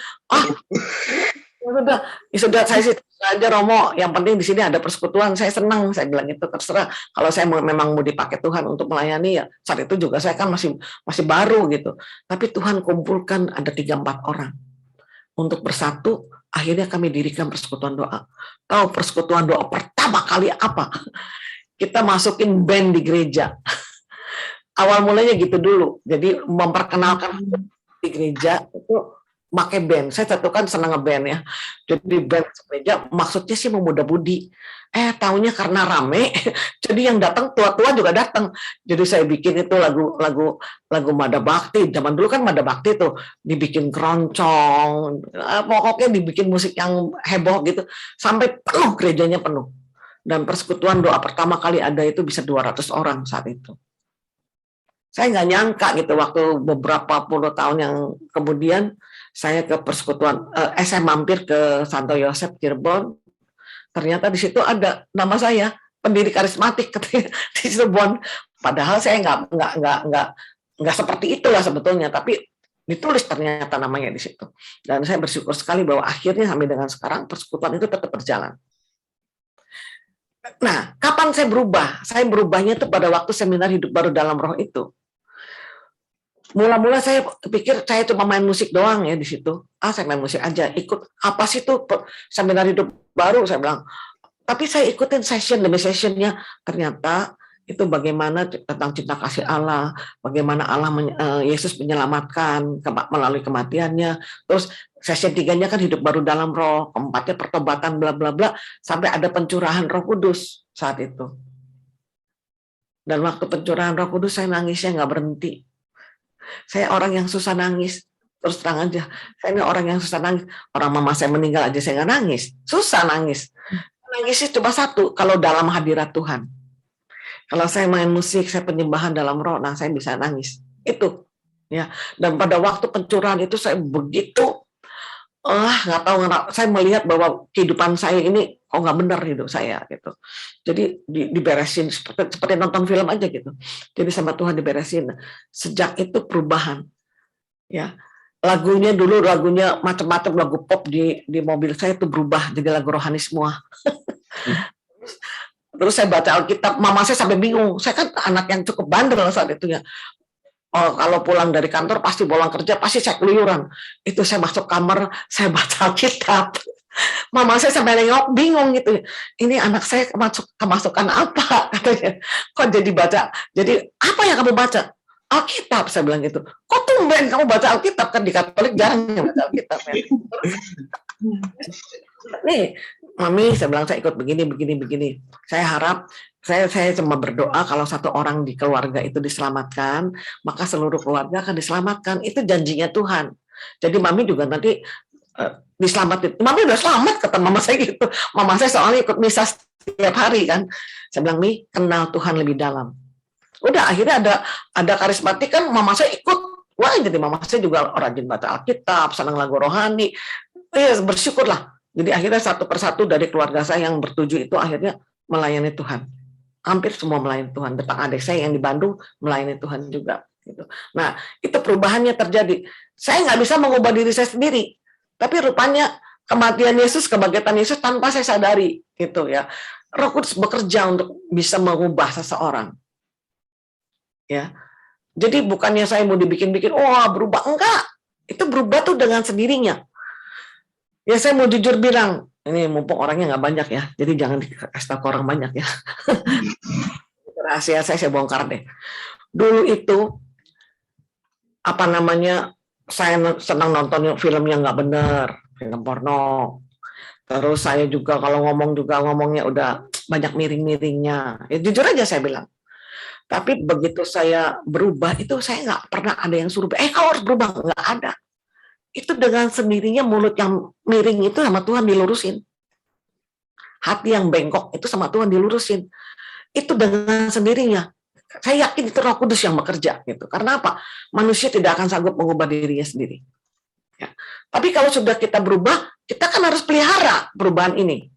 Sudah saya sih aja Romo, yang penting di sini ada persekutuan, saya senang, saya bilang itu terserah. Kalau saya memang mau dipakai Tuhan untuk melayani ya, saat itu juga saya kan masih baru gitu. Tapi Tuhan kumpulkan ada 3-4 orang untuk bersatu. Akhirnya kami dirikan persekutuan doa. Tahu persekutuan doa pertama kali apa? Kita masukin band di gereja. Awal mulanya gitu dulu. Jadi memperkenalkan di gereja itu pakai band. Saya satu kan senang ngeband ya. Jadi band gereja maksudnya sih memuda-budi. Taunya karena rame, jadi yang datang tua-tua juga datang. Jadi saya bikin itu lagu Mada Bakti. Zaman dulu kan Mada Bakti tuh dibikin keroncong, pokoknya dibikin musik yang heboh gitu, sampai penuh, gerejanya penuh. Dan persekutuan doa pertama kali ada itu bisa 200 orang saat itu. Saya nggak nyangka gitu, waktu beberapa puluh tahun yang kemudian saya ke persekutuan, saya mampir ke Santo Yosef Cirebon. Ternyata di situ ada nama saya, pendiri karismatik di Cirebon. Padahal saya nggak seperti itulah sebetulnya, tapi ditulis ternyata namanya di situ. Dan saya bersyukur sekali bahwa akhirnya sampai dengan sekarang persekutuan itu tetap berjalan. Nah, kapan saya berubah? Saya berubahnya itu pada waktu seminar Hidup Baru dalam Roh itu. Mula-mula saya pikir saya cuma main musik doang ya di situ. Saya main musik aja, ikut apa sih itu seminar Hidup Baru, saya bilang. Tapi saya ikutin session demi sessionnya. Ternyata itu bagaimana tentang cinta kasih Allah, bagaimana Yesus menyelamatkan melalui kematiannya. Terus session 3-nya kan Hidup Baru dalam Roh, 4-nya pertobatan bla bla bla, sampai ada pencurahan Roh Kudus saat itu. Dan waktu pencurahan Roh Kudus saya nangisnya nggak berhenti. Saya orang yang susah nangis, terus terang aja. Saya ini orang yang susah nangis. Orang mama saya meninggal aja saya nggak nangis, susah nangis. Nangisnya cuma satu, kalau dalam hadirat Tuhan. Kalau saya main musik, saya penyembahan dalam roh, nah saya bisa nangis. Itu, ya. Dan pada waktu pencurahan itu saya begitu, nggak tahu, saya melihat bahwa kehidupan saya ini kok nggak benar hidup saya gitu. Jadi diberesin seperti nonton film aja gitu. Jadi sama Tuhan diberesin. Sejak itu perubahan, ya. Lagunya macam-macam lagu pop di mobil saya itu berubah jadi lagu rohani semua. Terus saya baca Alkitab, mama saya sampai bingung. Saya kan anak yang cukup bandel saat itu ya. Kalau pulang dari kantor pasti pulang kerja pasti saya keluyuran. Itu saya masuk kamar, saya baca Alkitab. Mama saya sampai nengok bingung gitu. Ini anak saya kemasukan apa katanya. Kok jadi baca? Jadi apa yang kamu baca? Alkitab, saya bilang gitu. Kok tumben kamu baca Alkitab, kan di Katolik jarang yang baca Alkitab. Ya. Nih, Mami, saya bilang saya ikut begini. Saya harap saya cuma berdoa kalau satu orang di keluarga itu diselamatkan, maka seluruh keluarga akan diselamatkan. Itu janjinya Tuhan. Jadi Mami juga nanti diselamatin. Mami udah selamat kata mama saya gitu. Mama saya soalnya ikut misa setiap hari kan. Saya bilang, Mi, kenal Tuhan lebih dalam. Udah akhirnya ada karismatik kan, mama saya ikut. Wah, jadi mama saya juga rajin baca Alkitab, senang lagu rohani. Bersyukurlah. Jadi akhirnya satu persatu dari keluarga saya yang bertuju itu akhirnya melayani Tuhan. Hampir semua melayani Tuhan. Tentang adik saya yang di Bandung melayani Tuhan juga. Gitu. Nah, itu perubahannya terjadi. Saya nggak bisa mengubah diri saya sendiri. Tapi rupanya kematian Yesus, kebangkitan Yesus tanpa saya sadari. Gitu ya. Roh Kudus bekerja untuk bisa mengubah seseorang. Ya, jadi bukannya saya mau dibikin-bikin, berubah, enggak. Itu berubah tuh dengan sendirinya. Ya saya mau jujur bilang, ini mumpung orangnya nggak banyak ya, jadi jangan dikasih tahu ke orang banyak ya. Rahasia saya bongkar deh. Dulu itu apa namanya, saya senang nonton film yang nggak benar, film porno. Terus saya juga kalau ngomong juga ngomongnya udah banyak miring-miringnya. Ya jujur aja saya bilang. Tapi begitu saya berubah itu saya nggak pernah ada yang suruh, kau harus berubah, nggak ada. Itu dengan sendirinya mulut yang miring itu sama Tuhan dilurusin. Hati yang bengkok itu sama Tuhan dilurusin. Itu dengan sendirinya. Saya yakin itu Roh Kudus yang bekerja gitu. Karena apa? Manusia tidak akan sanggup mengubah dirinya sendiri. Ya. Tapi kalau sudah kita berubah, kita kan harus pelihara perubahan ini.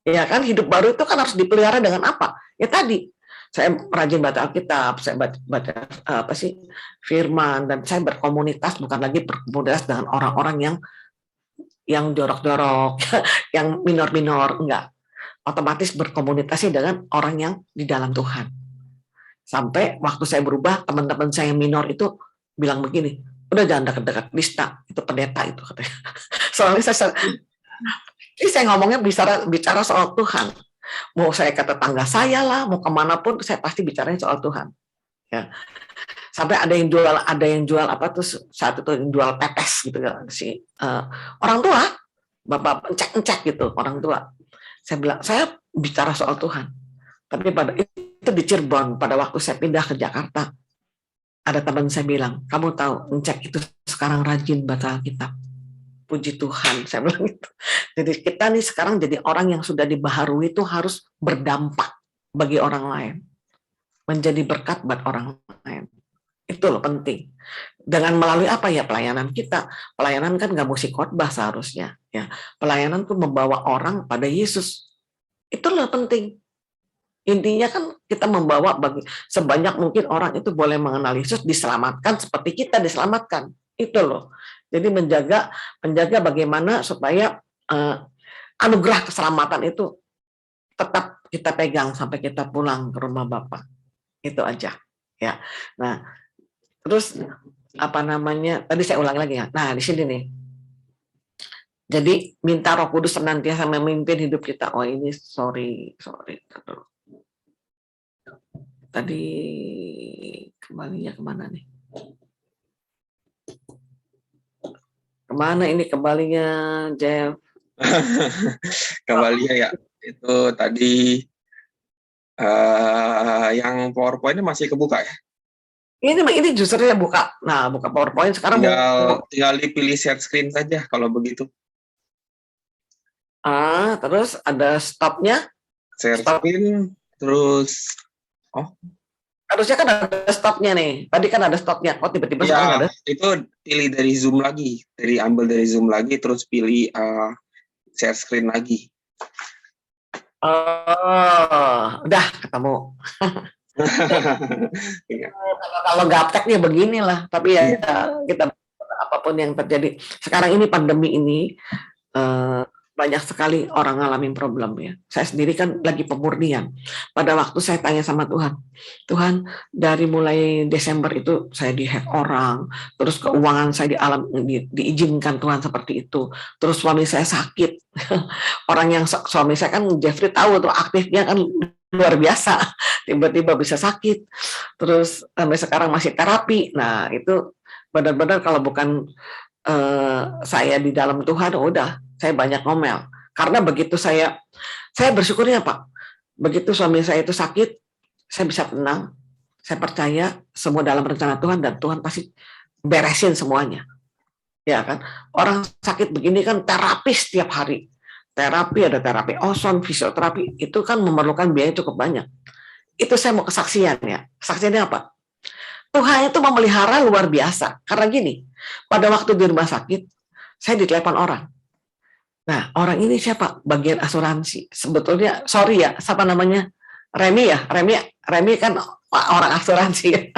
Ya kan, hidup baru itu kan harus dipelihara dengan apa? Ya tadi, saya rajin baca Alkitab, saya baca firman, dan saya berkomunitas, bukan lagi berkomunitas dengan orang-orang yang jorok-jorok, yang minor-minor, enggak. Otomatis berkomunikasi dengan orang yang di dalam Tuhan. Sampai waktu saya berubah, teman-teman saya yang minor itu bilang begini, udah jangan dekat-dekat Lista, itu pendeta itu katanya. Soalnya saya ngomongnya bicara soal Tuhan. Mau saya ke tetangga saya lah, mau kemanapun saya pasti bicaranya soal Tuhan. Ya. Sampai ada yang jual apa tuh saat itu yang jual pepes gitu ya, orang tua, bapak encek gitu orang tua. Saya bilang saya bicara soal Tuhan. Tapi pada itu di Cirebon pada waktu saya pindah ke Jakarta, ada teman saya bilang, kamu tahu encek itu sekarang rajin baca Alkitab. Puji Tuhan, saya bilang gitu. Jadi kita nih sekarang jadi orang yang sudah dibaharui itu harus berdampak bagi orang lain. Menjadi berkat buat orang lain. Itu loh penting. Dengan melalui apa ya pelayanan kita. Pelayanan kan nggak mesti khotbah seharusnya. Ya. Pelayanan tuh membawa orang pada Yesus. Itu loh penting. Intinya kan kita membawa sebanyak mungkin orang itu boleh mengenal Yesus, diselamatkan seperti kita diselamatkan. Itu loh. Jadi menjaga bagaimana supaya anugerah keselamatan itu tetap kita pegang sampai kita pulang ke rumah Bapa. Itu aja. Ya. Nah, terus apa namanya? Tadi saya ulang lagi ya. Nah, di sini nih. Jadi minta Roh Kudus senantiasa memimpin hidup kita. Oh ini sorry. Tadi kembalinya kemana nih? Kemana ini kembalinya, Jeff? Kembalinya ya, itu tadi yang PowerPoint-nya masih kebuka ya? Ini justru ya buka. Nah, buka PowerPoint sekarang. Tinggal dipilih share screen saja kalau begitu. Terus ada stopnya. Share screen, terus harusnya kan ada stopnya nih. Tadi kan ada stopnya. Kok tiba-tiba ya, sekarang ada? Itu pilih dari Zoom lagi. Ambil dari Zoom lagi, terus pilih share screen lagi. Udah ketemu. Kalau gapteknya beginilah. Tapi ya kita apapun yang terjadi. Sekarang ini pandemi ini banyak sekali orang ngalamin problem ya. Saya sendiri kan lagi pemurnian. Pada waktu saya tanya sama Tuhan, dari mulai Desember itu saya di-hack orang, terus keuangan saya diizinkan Tuhan seperti itu. Terus suami saya sakit. Orang yang suami saya kan Jeffrey tahu tuh aktifnya kan luar biasa. Tiba-tiba bisa sakit. Terus sampai sekarang masih terapi. Nah, itu benar-benar kalau bukan saya di dalam Tuhan, udah saya banyak ngomel. Karena begitu saya bersyukurnya Pak, begitu suami saya itu sakit, saya bisa tenang, saya percaya semua dalam rencana Tuhan dan Tuhan pasti beresin semuanya. Ya kan, orang sakit begini kan terapis setiap hari. Terapi, ada terapi ozon, fisioterapi, itu kan memerlukan biaya cukup banyak. Itu saya mau kesaksian ya. Kesaksiannya apa? Tuhan itu memelihara luar biasa. Karena gini, pada waktu di rumah sakit, saya ditelepon orang. Nah, orang ini siapa? Bagian asuransi. Sebetulnya, sorry ya, siapa namanya? Remi ya? Remi kan orang asuransi.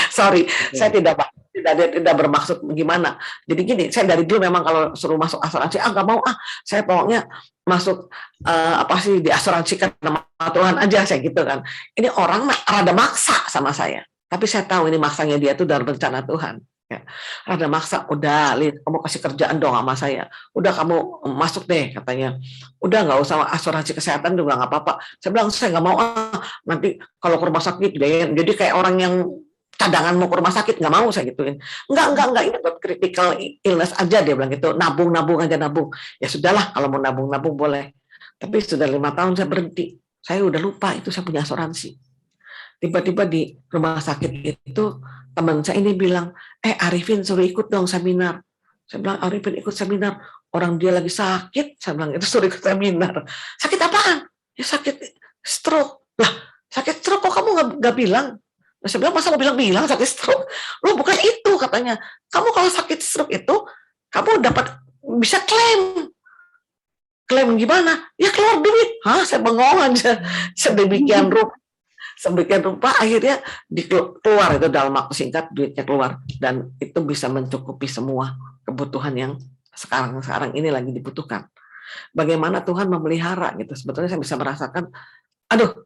Sorry, saya tidak bermaksud gimana. Jadi gini, saya dari dulu memang kalau suruh masuk asuransi, nggak mau saya pokoknya masuk diasuransikan nama Tuhan aja, saya gitu kan. Ini orang rada maksa sama saya. Tapi saya tahu ini maksanya dia tuh dalam rencana Tuhan. Ya. Ada maksa, udah, Lin, kamu kasih kerjaan dong sama saya. Udah kamu masuk deh, katanya. Udah nggak usah asuransi kesehatan juga nggak apa-apa. Saya bilang saya nggak mau, nanti kalau ke rumah sakit deh. Jadi kayak orang yang cadangan mau ke rumah sakit, nggak mau saya gituin. Enggak, ini buat critical illness aja, dia bilang gitu. Nabung aja, nabung. Ya sudahlah, kalau mau nabung boleh. Tapi sudah 5 tahun saya berhenti. Saya udah lupa itu saya punya asuransi. Tiba-tiba di rumah sakit itu teman saya ini bilang, Arifin suruh ikut dong seminar. Saya bilang, Arifin ikut seminar, orang dia lagi sakit. Saya bilang, itu suruh ikut seminar. Sakit apaan? Ya sakit stroke. Lah, sakit stroke kok kamu nggak bilang? Saya bilang, masa mau bilang sakit stroke? Loh, bukan itu katanya. Kamu kalau sakit stroke itu, kamu dapat bisa klaim. Klaim gimana? Ya keluar duit. Hah, saya bengong aja. Sedemikian rupa akhirnya keluar itu dalam waktu singkat, duitnya keluar, dan itu bisa mencukupi semua kebutuhan yang sekarang ini lagi dibutuhkan. Bagaimana Tuhan memelihara gitu, sebetulnya saya bisa merasakan, aduh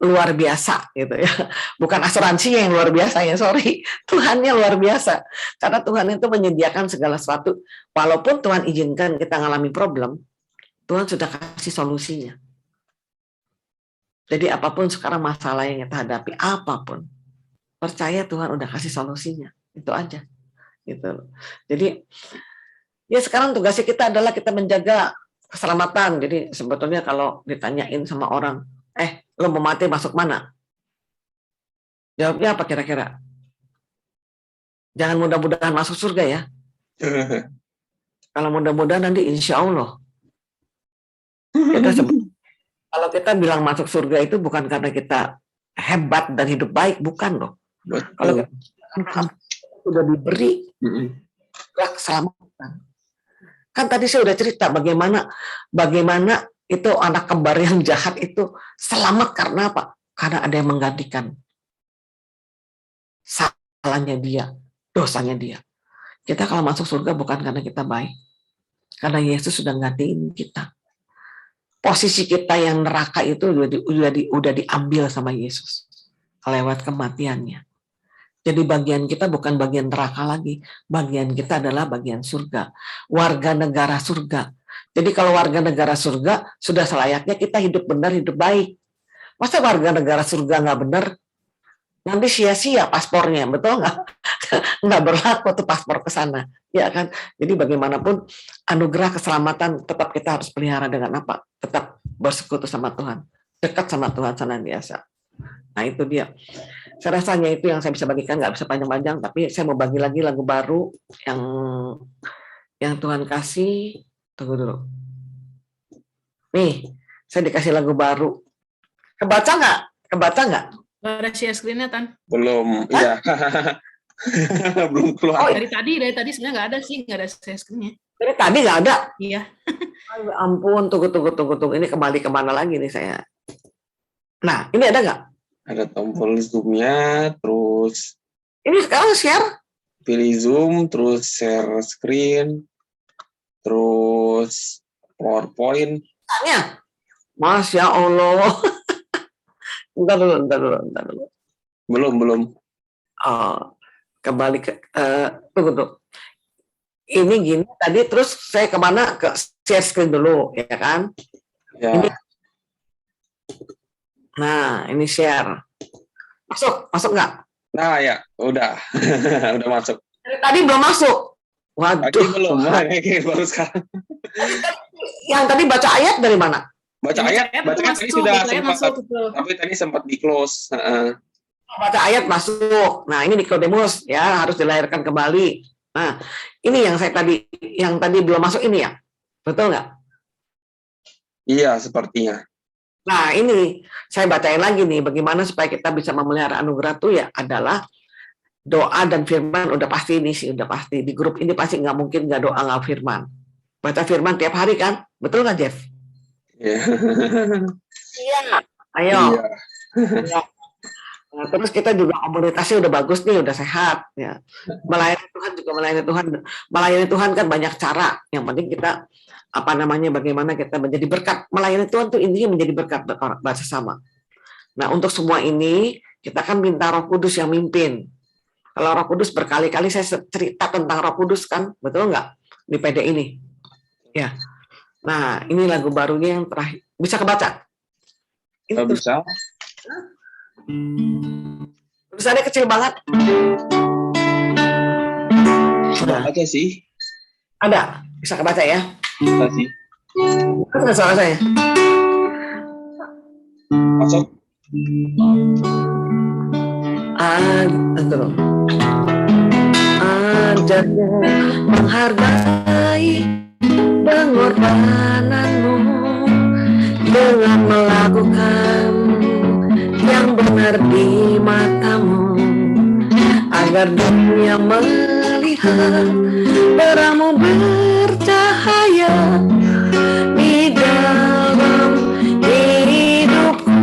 luar biasa gitu ya, bukan asuransinya yang luar biasa ya, sorry, Tuhannya luar biasa, karena Tuhan itu menyediakan segala sesuatu. Walaupun Tuhan izinkan kita ngalami problem, Tuhan sudah kasih solusinya. Jadi apapun sekarang masalah yang kita hadapi, apapun, percaya Tuhan udah kasih solusinya, itu aja. Gitu. Jadi ya sekarang tugasnya kita adalah kita menjaga keselamatan. Jadi sebetulnya kalau ditanyain sama orang, lo mau mati masuk mana? Jawabnya apa kira-kira? Jangan mudah-mudahan masuk surga ya. Kalau mudah-mudahan nanti insya Allah. Kalau kita bilang masuk surga itu bukan karena kita hebat dan hidup baik, bukan loh. Kalau kita sudah diberi keselamatan. Kan tadi saya udah cerita bagaimana itu anak kembar yang jahat itu selamat karena apa? Karena ada yang menggantikan salahnya dia, dosanya dia. Kita kalau masuk surga bukan karena kita baik, karena Yesus sudah gantiin kita. Posisi kita yang neraka itu udah diambil sama Yesus lewat kematiannya. Jadi bagian kita bukan bagian neraka lagi, bagian kita adalah bagian surga, warga negara surga. Jadi kalau warga negara surga sudah selayaknya kita hidup benar, hidup baik. Masa warga negara surga nggak benar? Nanti sia-sia paspornya, betul nggak? Nggak berlaku tuh paspor ke sana, ya kan? Jadi bagaimanapun anugerah keselamatan tetap kita harus pelihara dengan apa? Tetap bersekutu sama Tuhan, dekat sama Tuhan senantiasa. Nah itu dia. Saya rasanya itu yang saya bisa bagikan, nggak bisa panjang-panjang, tapi saya mau bagi lagi lagu baru yang Tuhan kasih. Tunggu dulu. Nih, saya dikasih lagu baru. Kebaca nggak? Gak ada share screen-nya, Tan. Belum, iya. Belum keluar. Dari tadi sebenarnya nggak ada sih, nggak ada share screen-nya. Dari tadi nggak ada? Iya. Ya ampun, tunggu. Ini kembali kemana lagi nih saya? Nah, ini ada nggak? Ada tombol Zoom-nya, terus Ini sekarang share? pilih Zoom, terus share screen, terus PowerPoint. Tanya. Masya Allah. Bentar dulu. Belum. Oh, kembali ke tunggu. Ini gini tadi, terus saya kemana? Ke share screen dulu, ya kan? Ya. Nah, ini share. Masuk nggak? Nah ya, udah. Udah masuk. Tadi belum masuk. Lagi Waduh. belum, baru sekarang. Yang tadi baca ayat dari mana? Baca ayat tadi sudah sempat, betul. tapi tadi sempat di close. Baca ayat masuk. Nah, ini Nikodemus ya, harus dilahirkan kembali. Nah, ini yang tadi belum masuk ini ya. Betul nggak? Iya, sepertinya. Nah, ini saya bacain lagi nih, bagaimana supaya kita bisa memelihara anugerah itu ya adalah doa dan firman. Udah pasti ini sih, udah pasti. Di grup ini pasti nggak mungkin nggak doa, nggak firman. Baca firman tiap hari kan? Betul nggak, Jeff? Iya. Iya. Ayo. Iya. Ya. Nah, terus kita juga komunitasnya udah bagus nih, udah sehat. Ya. Melayani Tuhan juga melayani Tuhan. Melayani Tuhan kan banyak cara. Yang penting kita bagaimana kita menjadi berkat. Melayani Tuhan tuh intinya menjadi berkat bersama. Nah, untuk semua ini kita kan minta Roh Kudus yang mimpin. Kalau Roh Kudus berkali-kali saya cerita tentang Roh Kudus kan, betul nggak di PD ini? Ya. Nah, ini lagu barunya yang terakhir. Bisa kebaca? Ini Bisa. tulisannya kecil banget. Nah, Oke sih. ada, bisa kebaca ya? Bisa sih. Ada suara saya? Masuk. Ajarku menghargai pengorbananmu dengan melakukan yang benar di matamu, agar dunia melihat terangmu bercahaya di dalam hidupku.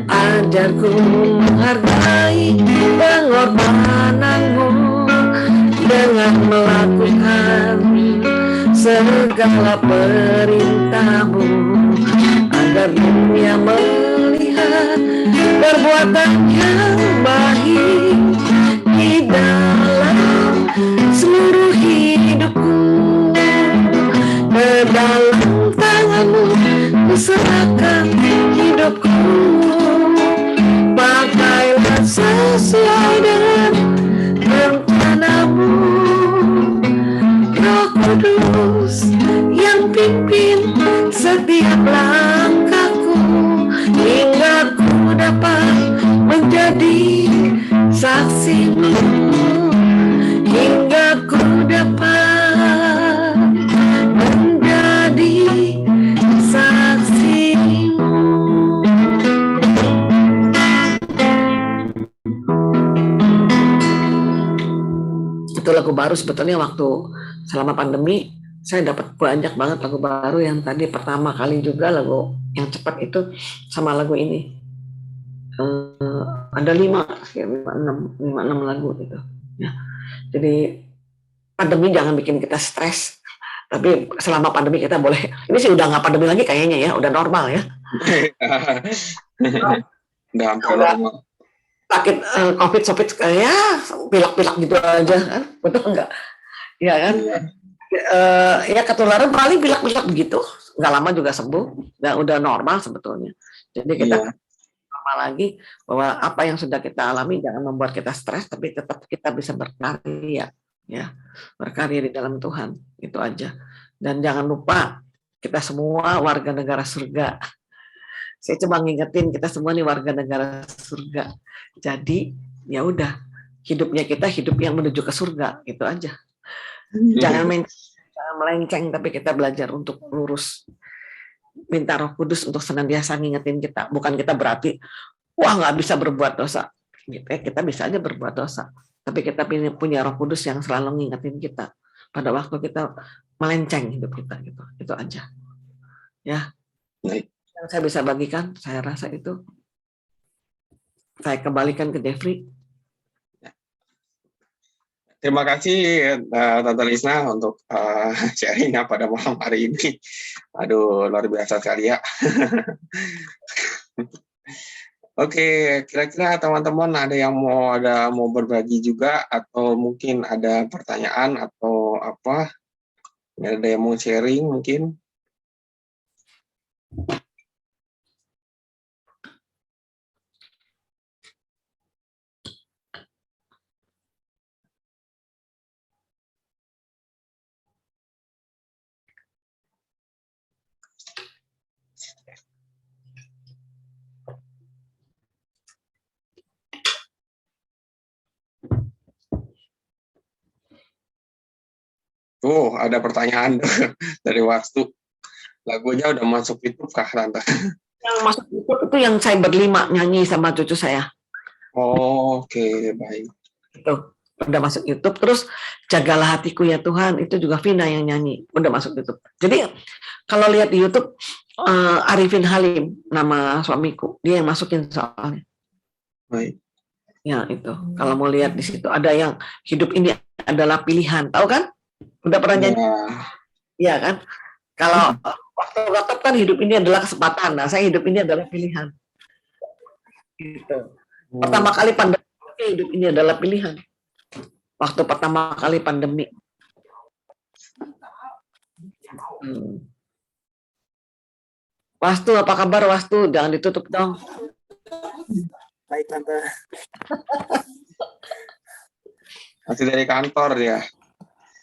Ajarku menghargai pengorbananmu dengan melakukan segala perintahmu, agar dunia melihat perbuatan yang baik di dalam seluruh hidupku. Ke dalam tanganmu kuserahkan hidupku, pakailah sesuai dengan rencanamu. Roh Kudus yang pimpin setiap langkahku, hingga ku dapat menjadi saksimu, hingga ku dapat menjadi saksimu. Itu lagu baru sebetulnya waktu selama pandemi saya dapat banyak banget lagu baru. Yang tadi pertama kali juga lagu yang cepat itu sama lagu ini ada 5-6 lagu gitu ya. Jadi pandemi jangan bikin kita stres, tapi selama pandemi kita boleh, ini sih udah nggak pandemi lagi kayaknya ya, udah normal ya. Udah hampir normal. Sakit COVID ya pilak-pilak gitu aja kan, betul nggak? Ya kan? Ya ketularan paling pilak-pilak begitu, nggak lama juga sembuh, udah normal sebetulnya. Jadi kita normal lagi, bahwa apa yang sudah kita alami jangan membuat kita stres, tapi tetap kita bisa berkarya, ya berkarya di dalam Tuhan, itu aja. Dan jangan lupa kita semua warga negara surga. Saya coba ngingetin kita semua nih warga negara surga. Jadi ya udah, hidupnya kita hidup yang menuju ke surga, itu aja. Jangan melenceng, tapi kita belajar untuk lurus. Minta Roh Kudus untuk senantiasa ngingetin kita. Bukan kita berarti wah nggak bisa berbuat dosa. Gitu ya, kita bisa aja berbuat dosa, tapi kita punya Roh Kudus yang selalu ngingetin kita pada waktu kita melenceng hidup kita, gitu. Itu aja. Ya. Yang saya bisa bagikan, saya rasa itu. Saya kembalikan ke Jeffrey. Terima kasih Tante Lisna untuk sharingnya pada malam hari ini. Aduh, luar biasa sekali ya. Oke, kira-kira teman-teman ada yang mau berbagi juga, atau mungkin ada pertanyaan atau apa? Ada yang mau sharing mungkin? Ada pertanyaan dari Wastu. Lagunya udah masuk YouTube kah, Tante? Yang masuk YouTube itu yang saya berlima nyanyi sama cucu saya. Oke, baik. Itu udah masuk YouTube. Terus Jagalah Hatiku Ya Tuhan, itu juga Vina yang nyanyi, udah masuk YouTube. Jadi kalau lihat di YouTube, Arifin Halim nama suamiku, dia yang masukin soalnya. Baik. Ya itu. Kalau mau lihat di situ ada yang hidup ini adalah pilihan, tahu kan? Udah pernah nyanyi? Iya kan? Kalau waktu Gatot kan hidup ini adalah kesempatan. Nah, saya hidup ini adalah pilihan. Gitu. Pertama kali pandemi, hidup ini adalah pilihan. Waktu pertama kali pandemi. Wastu, apa kabar Wastu? Jangan ditutup dong. Baik Tante. Masih dari kantor ya.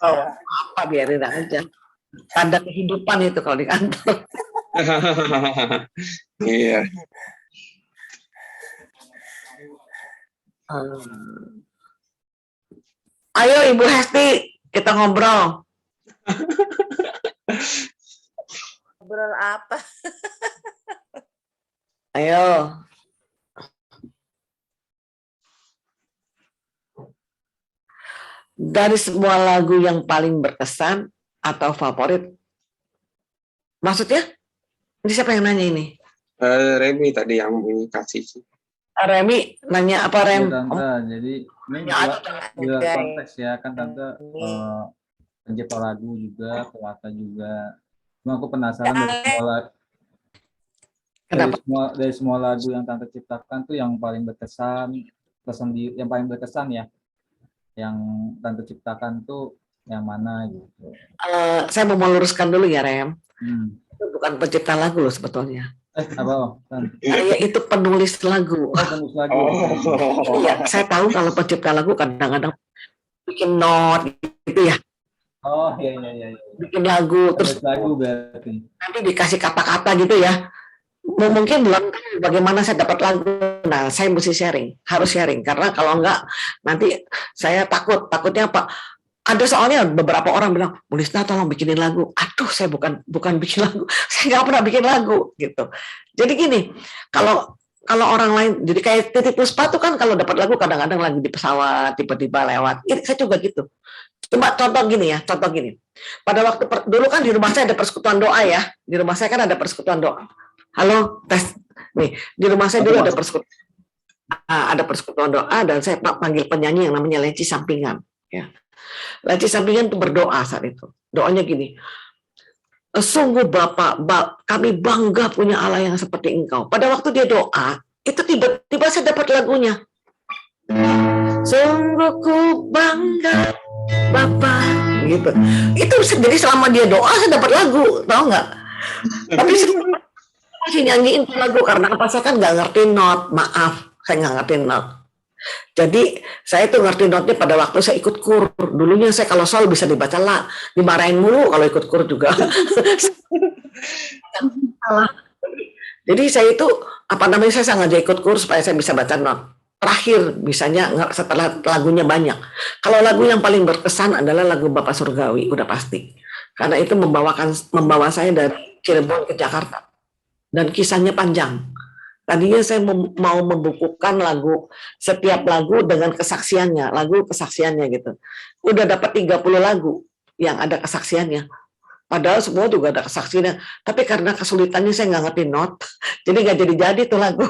Oh, apa biarin aja. Ada kehidupan itu kalau di kantor. Iya. Ayo Ibu Hesti, kita ngobrol. Ngobrol apa? Ayo. Dari semua lagu yang paling berkesan atau favorit? Maksudnya? Ini siapa yang nanya ini? Remi tadi yang kasih sih. Remi nanya apa Rem? Iya, Tante. Jadi ini juga konteks ya kan Tante, pencipta lagu juga, pelata juga. Cuma aku penasaran dari semua lagu yang Tante ciptakan tuh yang paling berkesan, yang paling berkesan ya, yang Tante ciptakan tuh yang mana gitu. Saya mau meluruskan dulu ya Rem. Itu bukan pencipta lagu loh sebetulnya. Apa? Saya itu penulis lagu. Penulis lagu. Iya, saya tahu kalau pencipta lagu kadang-kadang bikin note gitu ya. Oh iya. Bikin lagu terus lagu berarti. nanti dikasih kata-kata gitu ya. Mungkin belum tahu bagaimana saya dapat lagu. Nah, saya mesti harus sharing karena kalau enggak nanti saya takutnya apa? Ada soalnya beberapa orang bilang, Bu Lisna tolong bikinin lagu. Aduh, saya bukan bikin lagu. Saya nggak pernah bikin lagu gitu. Jadi gini, kalau orang lain, jadi kayak Titiek Puspa tuh kan kalau dapat lagu kadang-kadang lagi di pesawat tiba-tiba lewat. Saya juga gitu. Coba contoh gini. Pada waktu dulu kan di rumah saya ada persekutuan doa ya. Di rumah saya kan ada persekutuan doa. Halo, tes. Nih, di rumah saya dulu ada persekutuan doa dan saya panggil penyanyi yang namanya Leci Sampingan. Ya. Leci Sampingan itu berdoa saat itu. Doanya gini, sungguh Bapak, kami bangga punya Allah yang seperti Engkau. Pada waktu dia doa, itu tiba-tiba saya dapat lagunya. Sungguh ku bangga Bapak, gitu. Itu jadi selama dia doa saya dapat lagu, tahu nggak? Tapi saya masih nyanyiin lagu karena apa? Saya kan nggak ngerti not, maaf, saya nggak ngerti not. Jadi saya tuh ngerti notnya pada waktu saya ikut kur. Dulunya saya kalau sol bisa dibaca lah, dimarahin mulu kalau ikut kur juga. Jadi saya itu saya sengaja ikut kur supaya saya bisa baca not. Terakhir bisanya setelah lagunya banyak. Kalau lagu yang paling berkesan adalah lagu Bapak Surgawi, udah pasti. Karena itu membawa saya dari Cirebon ke Jakarta. Dan kisahnya panjang. Tadinya saya mau membukukan setiap lagu dengan kesaksiannya, gitu. Udah dapat 30 lagu yang ada kesaksiannya. Padahal semua juga ada kesaksiannya. Tapi karena kesulitannya saya nggak ngerti not, jadi nggak jadi tuh lagu.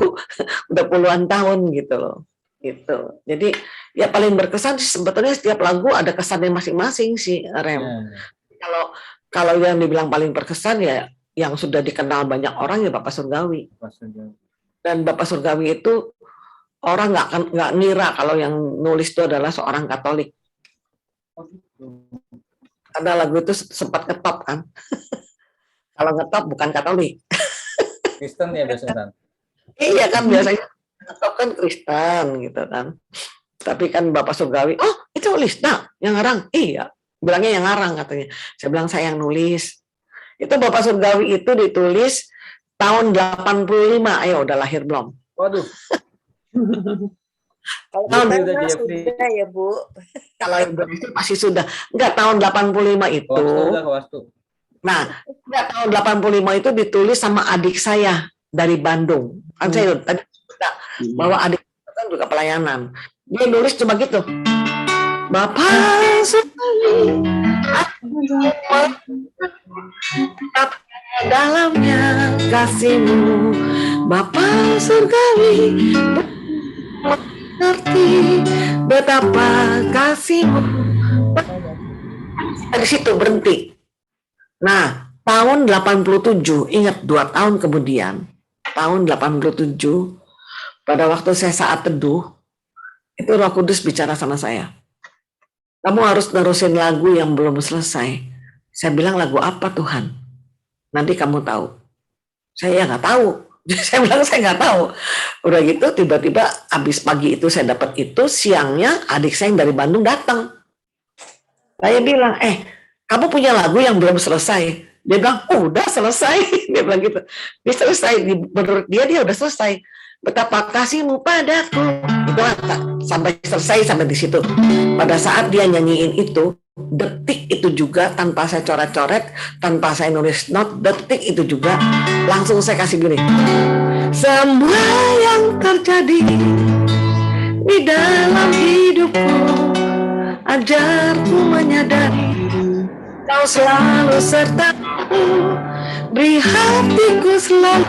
Udah puluhan tahun gitu loh. Gitu. Jadi ya paling berkesan sih sebetulnya setiap lagu ada kesannya masing-masing sih, Rem. Kalau yang dibilang paling berkesan ya yang sudah dikenal banyak orang ya Bapak Surgawi. Dan Bapak Surgawi itu orang nggak ngira kalau yang nulis itu adalah seorang Katolik. Karena lagu itu sempat ngetop kan. Kalau ngetop bukan Katolik. Kristen ya biasanya. Iya kan biasanya ngetop kan Kristen gitu kan. Tapi kan Bapak Surgawi, oh itu Lisna yang ngarang. Iya, bilangnya yang ngarang katanya. Saya bilang saya yang nulis. Itu Bapak Surgawi itu ditulis tahun 85, ayo udah lahir belum? Waduh. Kalau tahun sudah ya Bu. Kalau yang itu pasti sudah. Enggak, tahun 85 itu. Nah, enggak, tahun 85 itu ditulis sama adik saya dari Bandung. Kan saya tadi bahwa adik kan juga pelayanan. Dia nulis cuma gitu. Bapak sekali dalamnya kasihmu, Bapa surgawi, mengerti betapa kasihmu. Dari situ berhenti. Nah, tahun 87, ingat 2 tahun kemudian, tahun 87, pada waktu saya saat teduh, itu Roh Kudus bicara sama saya. Kamu harus nerusin lagu yang belum selesai. Saya bilang, lagu apa Tuhan? Nanti kamu tahu. Saya nggak tahu. Saya bilang saya nggak tahu. Udah gitu tiba-tiba habis pagi itu saya dapat itu, siangnya adik saya yang dari Bandung datang. Saya bilang, kamu punya lagu yang belum selesai. Dia bilang, udah selesai. Dia bilang gitu. Dia selesai. Menurut dia udah selesai. Betapa kasihmu padaku. Itu sampai selesai sampai di situ. Pada saat dia nyanyiin itu, detik itu juga tanpa saya coret-coret, tanpa saya nulis not, detik itu juga langsung saya kasih gini. Semua yang terjadi di dalam hidupku, ajarku menyadari kau selalu sertaku, beri hatiku selalu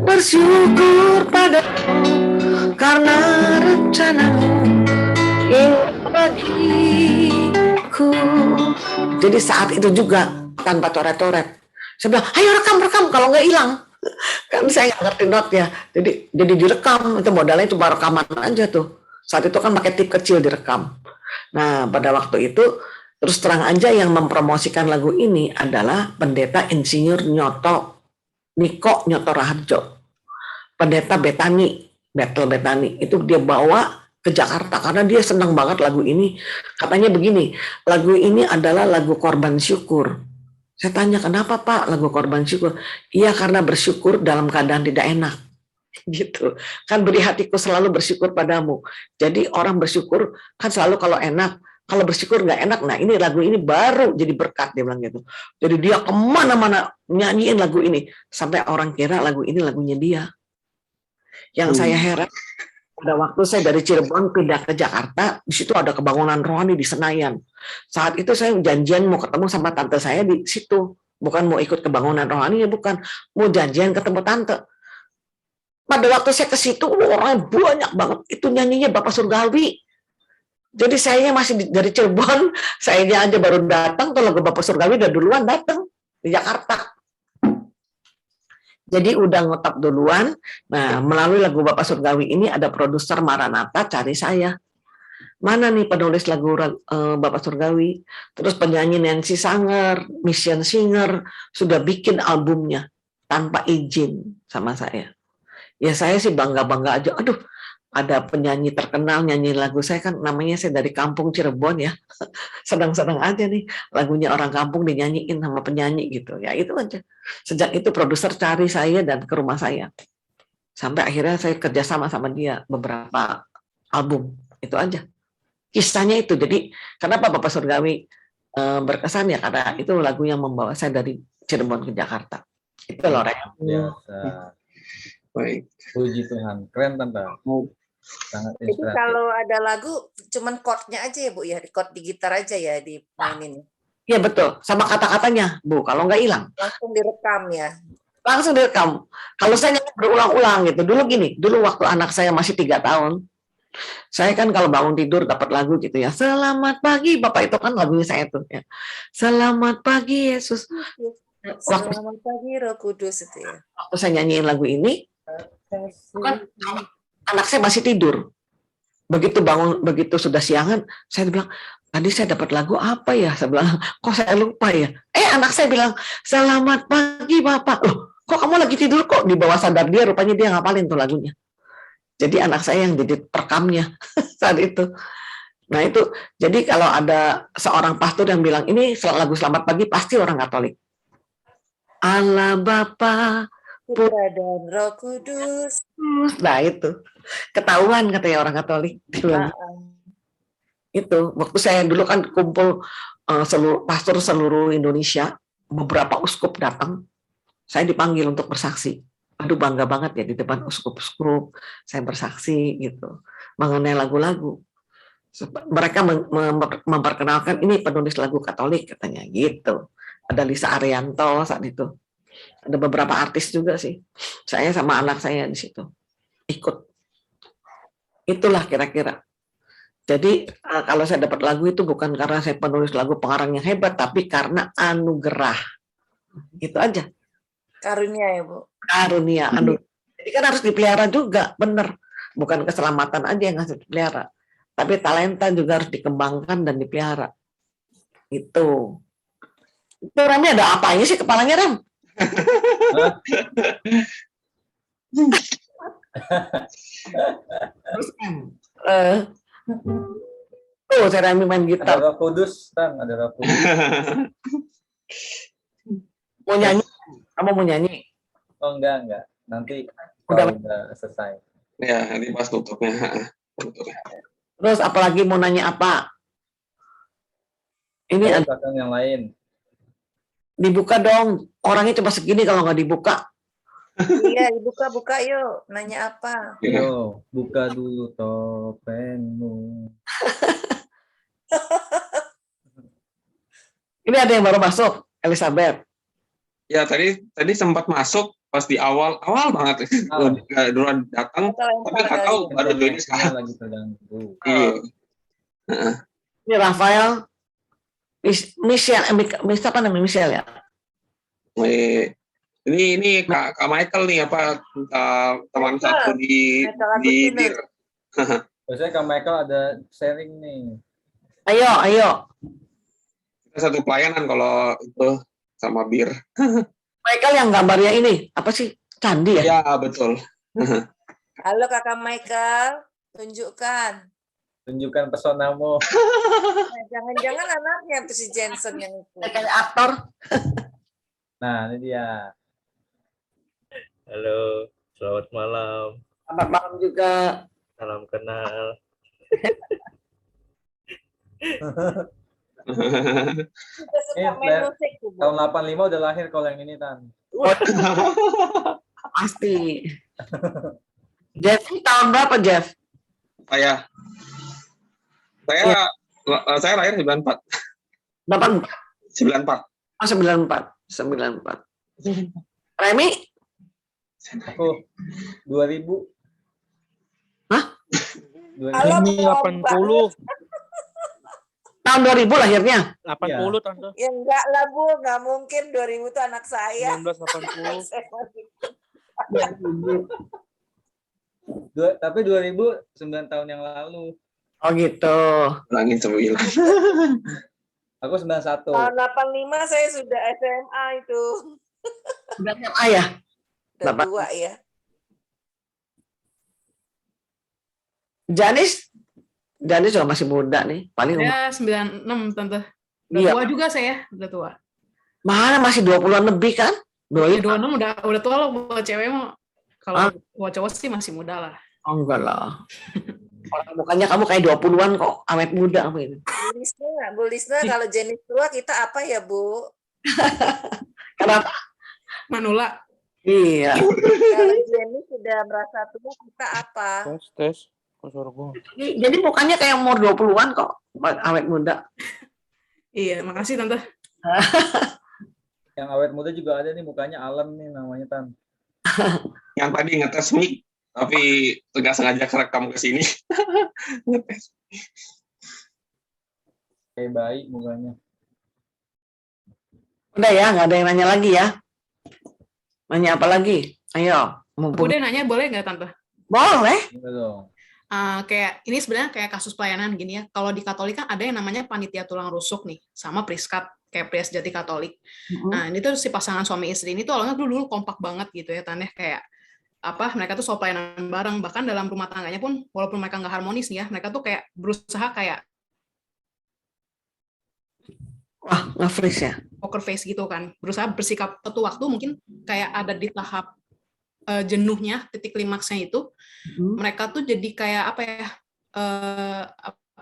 bersyukur padamu karena rencanamu indah bagiku. Jadi saat itu juga tanpa coret-coret saya bilang, ayo rekam kalau nggak hilang. Kan saya nggak ngerti notnya, jadi direkam. Itu modalnya cuma rekaman aja tuh. Saat itu kan pakai tip kecil direkam. Nah pada waktu itu terus terang aja yang mempromosikan lagu ini adalah Pendeta Insinyur Niko Nyoto Raharjo, Pendeta Betani itu dia bawa ke Jakarta karena dia senang banget lagu ini. Katanya begini, lagu ini adalah lagu korban syukur. Saya tanya, kenapa Pak lagu korban syukur? Iya, karena bersyukur dalam keadaan tidak enak. Gitu. Kan beri hatiku selalu bersyukur padamu. Jadi orang bersyukur kan selalu kalau enak. Kalau bersyukur nggak enak, nah ini lagu ini baru jadi berkat, dia bilang gitu. Jadi dia kemana-mana nyanyiin lagu ini. Sampai orang kira lagu ini lagunya dia. Yang saya heran, pada waktu saya dari Cirebon pindah ke Jakarta, di situ ada kebangunan rohani di Senayan. Saat itu saya janjian mau ketemu sama tante saya di situ. Bukan mau ikut kebangunan rohani, ya bukan. Mau janjian ketemu tante. Pada waktu saya ke situ, orang banyak banget. Itu nyanyinya Bapak Surgawi. Jadi saya masih dari Cirebon, saya aja baru datang, tuh lagu Bapak Surgawi udah duluan datang di Jakarta. Jadi udah ngetop duluan. Nah, melalui lagu Bapak Surgawi ini ada produser Maranatha cari saya. Mana nih penulis lagu Bapak Surgawi? Terus penyanyi Nancy Sanger, Mission Singer sudah bikin albumnya tanpa izin sama saya. Ya saya sih bangga-bangga aja. Aduh, ada penyanyi terkenal nyanyi lagu saya, kan namanya saya dari kampung Cirebon ya. Sedang-sedang aja nih lagunya orang kampung dinyanyiin sama penyanyi gitu. Ya itu aja. Sejak itu produser cari saya dan ke rumah saya. Sampai akhirnya saya kerjasama sama dia beberapa album. Itu aja. Kisahnya itu. Jadi kenapa Bapak Surgawi berkesan ya, karena itu lagu yang membawa saya dari Cirebon ke Jakarta. Itu loh, Rek. Biasa. Baik. Puji Tuhan. Keren, Tante. Sangat Jadi inspiratif. kalau ada lagu cuman chordnya aja ya Bu ya, chord di gitar aja ya dimainin. Iya betul, sama kata-katanya Bu, kalau nggak hilang. Langsung direkam ya. Langsung direkam. Kalau saya nyanyi berulang-ulang gitu. Dulu waktu anak saya masih 3 tahun, saya kan kalau bangun tidur dapat lagu gitu ya. Selamat pagi Bapak, itu kan lagunya saya tuh ya. Selamat pagi Yesus. Selamat pagi Roh Kudus itu ya. Waktu saya nyanyiin lagu ini, kan anak saya masih tidur. Begitu bangun, begitu sudah siangan, saya bilang, tadi saya dapat lagu apa ya? Saya bilang, kok saya lupa ya? Anak saya bilang, selamat pagi Bapak. Loh, kok kamu lagi tidur kok? Di bawah sadar dia, rupanya dia ngapalin tuh lagunya. Jadi anak saya yang jadi perekamnya saat itu. Nah itu, jadi kalau ada seorang pastor yang bilang, ini lagu selamat pagi, pasti orang Katolik. Allah Bapa, Putra dan Roh Kudus. nah itu ketahuan katanya orang Katolik. Itu waktu saya dulu kan kumpul seluruh pastor seluruh Indonesia, beberapa uskup datang, saya dipanggil untuk bersaksi. Aduh bangga banget ya di depan uskup-uskup saya bersaksi gitu mengenai lagu-lagu. Mereka memperkenalkan ini penulis lagu Katolik katanya gitu. Ada Lisa Arianto saat itu. Ada beberapa artis juga sih. Saya sama anak saya di situ ikut. Itulah kira-kira. Jadi kalau saya dapat lagu itu bukan karena saya penulis lagu pengarang yang hebat, tapi karena anugerah. Itu aja. Karunia ya Bu. Karunia, anugerah. Jadi kan harus dipelihara juga, bener. Bukan keselamatan aja yang harus dipelihara, tapi talenta juga harus dikembangkan dan dipelihara. Itu Rami ada apanya sih kepalanya, Ram? Terus tuh saya Rami main Ada gitar. Roh Kudus, Tan, ada Roh Kudus. Mau nyanyi? Kamu mau nyanyi? Oh enggak. Nanti Udah. kalau udah selesai. Ya, nanti pas tutupnya. Terus apalagi mau nanya apa? Ini Ada belakang yang lain. dibuka dong. Orangnya cuma segini kalau nggak dibuka. Iya, dibuka-buka yuk. Nanya apa? Yo, buka dulu topengmu. Ini ada yang baru masuk, Elizabeth. Ya, tadi sempat masuk pas di awal banget. Duluan datang, tapi nggak tahu baru join sekarang. Lagi terganggu. Iya. Ini Rafael, Michelle, apa namanya Michelle ya? Ini Kak Michael nih teman satu di BIR. Biasanya Kak Michael ada sharing nih. Ayo. Kita satu pelayanan kalau itu sama BIR. Michael yang gambarnya ini apa sih? Candi ya? Ya, betul. Halo Kakak Michael, tunjukkan. Tunjukkan pesonamu. Nah, jangan-jangan anaknya tuh si Jensen yang itu. Kayak aktor. Nah, ini dia. Halo, selamat malam. Selamat malam juga. Salam kenal. Kita suka main musik tuh, Bu. Tahun 85 udah lahir kalau yang ini, Tan. Pasti. Jeff, tahun berapa Jeff? Saya lahir 94. 94. 94. 94. Remi? Aku 2000. Hah? 2000. Ini 80. Tahun 2000 lahirnya? 80 tante. Ya enggak lah Bu, enggak mungkin 2000 tuh anak saya. 1980. Tapi 2000 9 tahun yang lalu. Oh gitu. Langit 9. Aku 91. Tahun 85 saya sudah SMA itu. Udah SMA ya? Udah tua ya. Janis juga masih muda nih. Paling Ya 96 tante. Udah Iya. tua juga saya, udah tua. mana masih 20-an lebih kan? Ya, 26 udah tua loh buat cewek mah. Kalau Hah? buat cowok sih masih muda lah. Oh enggak lah. Orang mukanya kamu kayak 20-an kok, awet muda kamu ini. Bu Lisna, kalau jenis tua kita apa ya Bu? Kenapa? Manula. Iya. Kalau jenis sudah merasa tua kita apa? Tes. Suara gua. Jadi mukanya kayak umur 20-an kok, awet muda. Iya, makasih tante. Yang awet muda juga ada nih, mukanya Alam nih namanya, Tan. Yang tadi ngetes mic, tapi nggak sengaja kerekam ke sini. Ngetes. Kayak bayi mukanya. Udah ya, nggak ada yang nanya lagi ya. Nanya apa lagi? Ayo. Mumpung. Udah nanya boleh nggak tante? Boleh. Gitu dong. Kayak ini sebenarnya kayak kasus pelayanan gini ya. Kalau di Katolik kan ada yang namanya panitia tulang rusuk nih, sama Priskat kayak Pres Jati Katolik. Nah, ini tuh si pasangan suami istri ini tuh awalnya dulu kompak banget gitu ya, Taneh, kayak mereka tuh soal pelayanan bareng, bahkan dalam rumah tangganya pun walaupun mereka nggak harmonis nih ya, mereka tuh kayak berusaha kayak Wah, nge-freeze ya. poker face gitu kan, berusaha bersikap suatu waktu mungkin kayak ada di tahap jenuhnya, titik klimaksnya itu, mereka tuh jadi kayak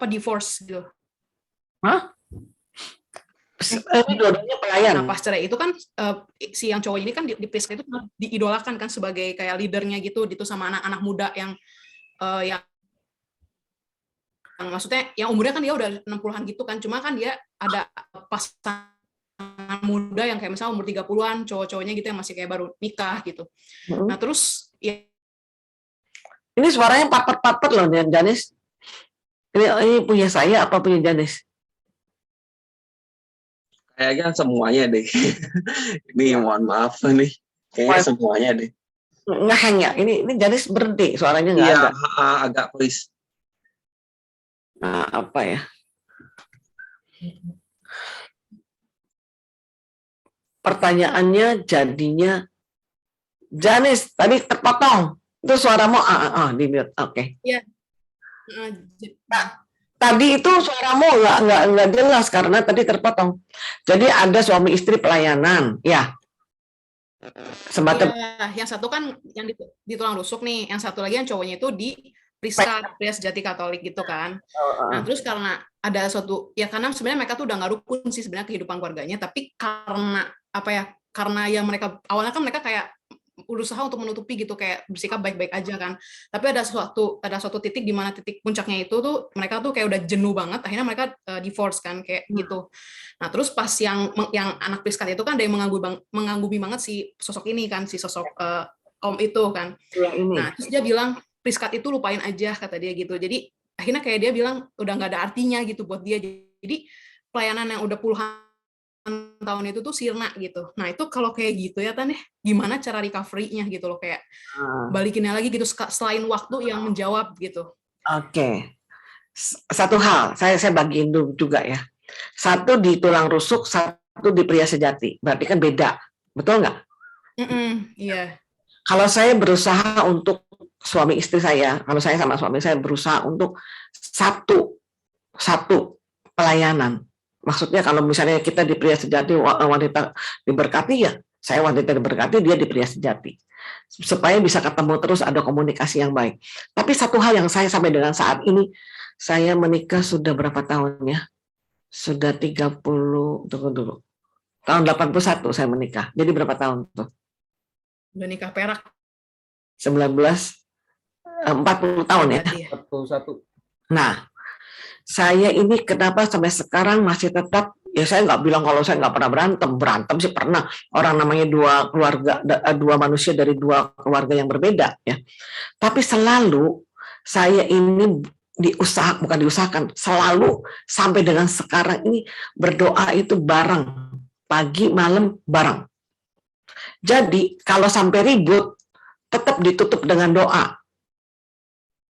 divorce gitu. Hah? Ini dua-duanya pelayan. Nah, pas cerai itu kan si yang cowok ini kan di Priska itu diidolakan kan sebagai kayak leadernya gitu sama anak-anak muda yang maksudnya yang umurnya kan dia udah 60-an gitu kan, cuma kan dia ada pasangan muda yang kayak misalnya umur 30-an, cowok-cowoknya gitu yang masih kayak baru nikah gitu. Nah, terus ya Ini suaranya papet-papet loh, Janis. Ini punya saya apa punya Janis? Kayaknya semuanya deh. Ini mohon maaf nih. Kayaknya semuanya deh. ngeheng ya. Ini Janis berhenti, suaranya nggak Iya, ada. agak freeze. Nah, apa ya? Pertanyaannya jadinya, Janis tadi terpotong. Itu suaramu di mute. Oke. Iya. Tadi itu suaramu nggak jelas karena tadi terpotong. Jadi ada suami istri pelayanan, ya. Semacam Iya, yang satu kan yang di tulang rusuk nih, yang satu lagi yang cowoknya itu di Priska, Pria Sejati Katolik gitu kan. Nah, terus karena ada suatu, ya karena sebenarnya mereka tuh udah nggak rukun sih sebenarnya kehidupan keluarganya, tapi karena apa ya, karena yang mereka, awalnya kan mereka kayak berusaha untuk menutupi gitu, kayak bersikap baik-baik aja kan. Tapi ada suatu titik di mana titik puncaknya itu tuh mereka tuh kayak udah jenuh banget, akhirnya mereka divorce kan kayak gitu. Nah, terus pas yang anak Priska itu kan ada yang mengagumi banget si sosok ini kan, si sosok om itu kan. Nah, terus dia bilang Priskat itu lupain aja kata dia gitu. Jadi akhirnya kayak dia bilang udah nggak ada artinya gitu buat dia. Jadi pelayanan yang udah puluhan tahun itu tuh sirna gitu. Nah, itu kalau kayak gitu ya Tan, gimana cara recovery-nya gitu loh, kayak balikinnya lagi gitu selain waktu yang menjawab gitu. Oke. Satu hal, saya bagiin dulu juga ya. Satu di tulang rusuk, satu di pria sejati. Berarti kan beda. Betul nggak? Iya. Kalau saya berusaha untuk suami istri saya, kalau saya sama suami saya berusaha untuk satu pelayanan. Maksudnya kalau misalnya kita di pria sejati wanita diberkati, ya saya wanita diberkati, dia di pria sejati. Supaya bisa ketemu terus, ada komunikasi yang baik. Tapi satu hal yang saya sampai dengan saat ini, saya menikah sudah berapa tahun ya? Sudah 30, tunggu dulu. Tahun 81 saya menikah. Jadi berapa tahun tuh? Udah nikah perak. 40 tahun ya? 41. Nah, saya ini kenapa sampai sekarang masih tetap, ya saya nggak bilang kalau saya nggak pernah berantem sih pernah. Orang namanya dua manusia dari dua keluarga yang berbeda ya. Tapi selalu saya ini bukan diusahakan, selalu sampai dengan sekarang ini berdoa itu bareng, pagi malam bareng. Jadi kalau sampai ribut tetap ditutup dengan doa.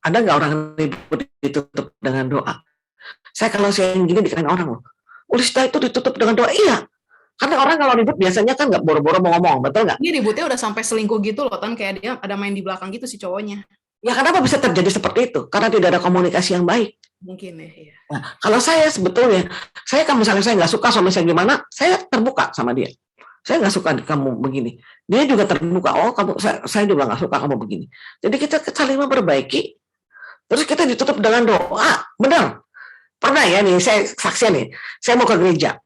Ada nggak orang ribut ditutup dengan doa? Kalau saya yang gini dikatain orang loh, Ulista itu ditutup dengan doa. Iya, karena orang kalau ribut biasanya kan nggak boro-boro mau ngomong, betul nggak? Ini ributnya udah sampai selingkuh gitu loh, Tan, kayak dia ada main di belakang gitu si cowoknya. Ya kenapa bisa terjadi seperti itu? Karena tidak ada komunikasi yang baik. Mungkin ya. Iya. Nah, kalau saya sebetulnya, kalau misalnya saya nggak suka sama saya gimana, saya terbuka sama dia. Saya nggak suka kamu begini. Dia juga terbuka. Oh, saya juga nggak suka kamu begini. Jadi kita saling memperbaiki. Terus kita ditutup dengan doa. Benar. Pernah ya nih, saya saksian nih. Saya mau ke gereja.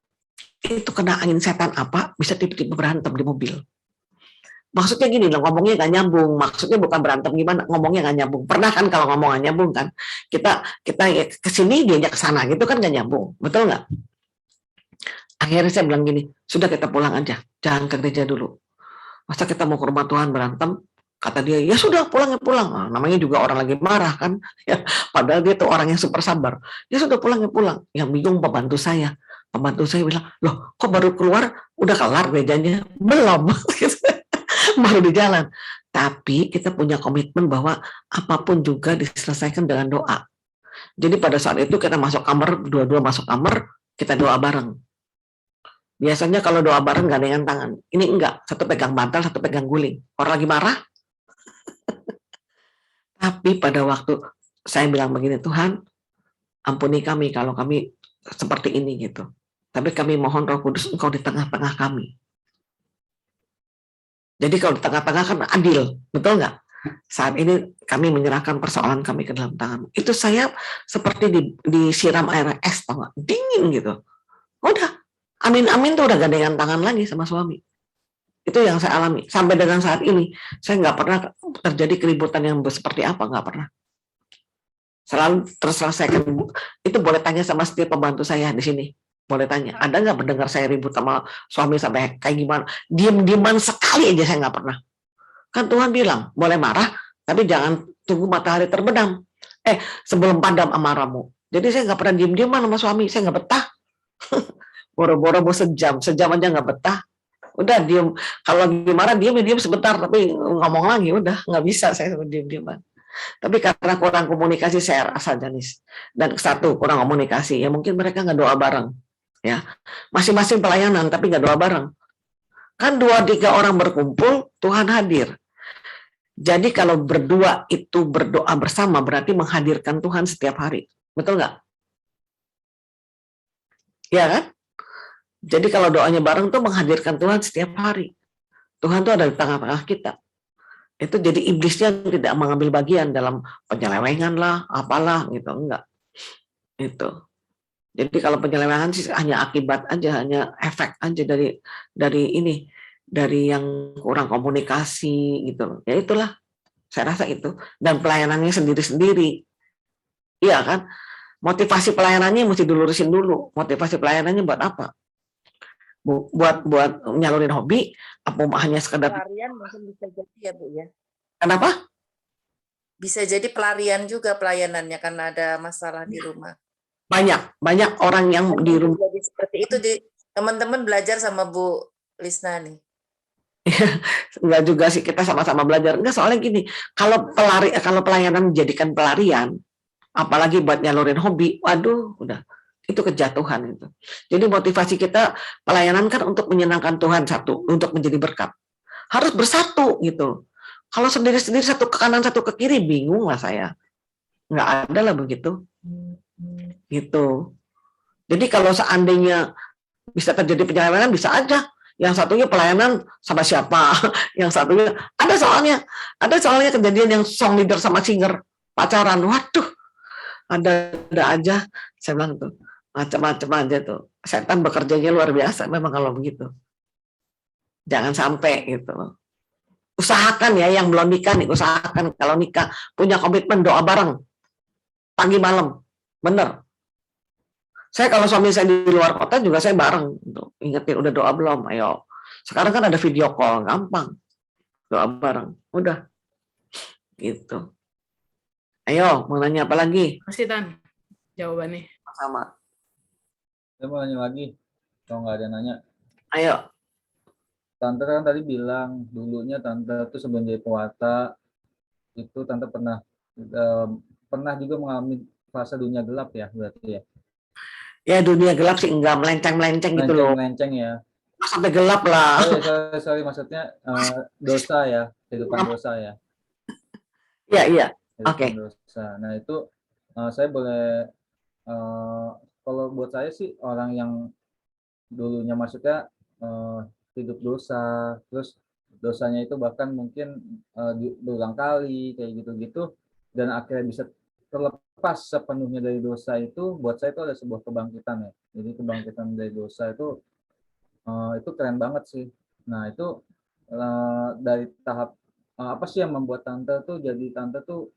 Itu kena angin setan apa? Bisa tiba-tiba berantem di mobil. Maksudnya gini loh, ngomongnya nggak nyambung. Maksudnya bukan berantem gimana, ngomongnya nggak nyambung. Pernah kan kalau ngomong nggak nyambung kan? Kita kesini, dia ke sana, gitu kan nggak nyambung. Betul nggak? Akhirnya saya bilang gini, sudah kita pulang aja, jangan ke gereja dulu. Masa kita mau ke rumah Tuhan berantem? Kata dia, ya sudah pulang ya pulang. Nah, namanya juga orang lagi marah kan. Ya, padahal dia tuh orang yang super sabar. Ya sudah pulang ya pulang. Yang bingung pembantu saya. Pembantu saya bilang, loh kok baru keluar udah kelar gerejanya? Belum. Baru di jalan. Tapi kita punya komitmen bahwa apapun juga diselesaikan dengan doa. Jadi pada saat itu kita masuk kamar, dua-dua masuk kamar, kita doa bareng. Biasanya kalau doa bareng gandengan tangan. Ini enggak, satu pegang bantal, satu pegang guling. Orang lagi marah. Tapi pada waktu saya bilang begini, Tuhan, ampuni kami kalau kami seperti ini gitu. Tapi kami mohon Roh Kudus Engkau di tengah-tengah kami. Jadi kalau di tengah-tengah kan adil, betul nggak? Saat ini kami menyerahkan persoalan kami ke dalam tangan. Itu saya seperti disiram air es, tau nggak? Dingin gitu. Udah, amin-amin tuh udah gandengan tangan lagi sama suami. Itu yang saya alami. Sampai dengan saat ini, saya nggak pernah terjadi keributan yang seperti apa, nggak pernah. Selalu terselesaikan. Itu boleh tanya sama setiap pembantu saya di sini. Boleh tanya, ada nggak mendengar saya ribut sama suami sampai kayak gimana? Diam-diaman sekali aja saya nggak pernah. Kan Tuhan bilang, boleh marah, tapi jangan tunggu matahari terbenam. Sebelum padam amarahmu. Jadi saya nggak pernah diam-diaman sama suami, saya nggak betah. Boro-boro mau sejam aja nggak betah. Udah diem. Kalau lagi marah diem sebentar, tapi ngomong lagi udah nggak bisa saya diem-dieman. Tapi karena kurang komunikasi saya rasa Janis. Dan satu kurang komunikasi ya mungkin mereka nggak doa bareng ya. Masing-masing pelayanan tapi nggak doa bareng. Kan 2-3 orang berkumpul Tuhan hadir. Jadi kalau berdua itu berdoa bersama berarti menghadirkan Tuhan setiap hari. Betul nggak? Ya kan? Jadi kalau doanya bareng tuh menghadirkan Tuhan setiap hari. Tuhan tuh ada di tengah-tengah kita. Itu jadi iblisnya tidak mengambil bagian dalam penyelewengan lah, apalah gitu, enggak. Itu. Jadi kalau penyelewengan sih hanya akibat aja, hanya efek aja dari ini, dari yang kurang komunikasi gitu. Ya itulah, saya rasa itu. Dan pelayanannya sendiri-sendiri. Iya kan? Motivasi pelayanannya mesti dilurusin dulu. Motivasi pelayanannya buat apa? Buat nyalurin hobi, apa hanya sekedar Pelarian mungkin bisa jadi ya Bu ya. kenapa? Bisa jadi pelarian juga pelayanannya karena ada masalah di rumah. Banyak orang yang di rumah. Jadi seperti itu teman-teman belajar sama Bu Lisna nih. Enggak juga sih, kita sama-sama belajar. Enggak, soalnya gini, kalau pelayanan dijadikan pelarian, apalagi buat nyalurin hobi, waduh, udah itu kejatuhan itu. Jadi motivasi kita pelayanan kan untuk menyenangkan Tuhan, satu, untuk menjadi berkat. Harus bersatu gitu. Kalau sendiri-sendiri satu ke kanan satu ke kiri, bingung lah saya. Nggak ada lah begitu. Gitu. Jadi kalau seandainya bisa terjadi penyelewengan, bisa aja. Yang satunya pelayanan sama siapa, yang satunya ada soalnya kejadian yang song leader sama singer pacaran. Waduh, ada aja. Saya bilang tuh macam-macam aja tuh. Setan bekerjanya luar biasa memang kalau begitu. Jangan sampai gitu. Usahakan ya yang belum nikah nih, usahakan kalau nikah punya komitmen doa bareng pagi malam. Bener. Saya kalau suami saya di luar kota juga saya bareng. Ingetin udah doa belum? Ayo. Sekarang kan ada video call, gampang. Doa bareng. Udah. Gitu. Ayo, mau nanya apa lagi? Masih Tan, jawabannya. Sama. Saya mau nanya lagi, kalau nggak ada yang nanya. Ayo. Tante kan tadi bilang dulunya Tante tuh sebelum jadi pewarta itu Tante pernah juga mengalami fase dunia gelap ya berarti ya. Ya dunia gelap sih enggak, melenceng-melenceng gitu loh. Melenceng ya. Sampai gelap lah. Sorry maksudnya dosa ya, kehidupan dosa ya. Iya. Oke. Dosa. Nah itu saya boleh kalau buat saya sih orang yang dulunya maksudnya hidup dosa, terus dosanya itu bahkan mungkin berulang kali kayak gitu-gitu, dan akhirnya bisa terlepas sepenuhnya dari dosa itu, buat saya itu ada sebuah kebangkitan ya. Jadi kebangkitan dari dosa itu keren banget sih. Nah itu dari tahap apa sih yang membuat Tante tuh jadi Tante tuh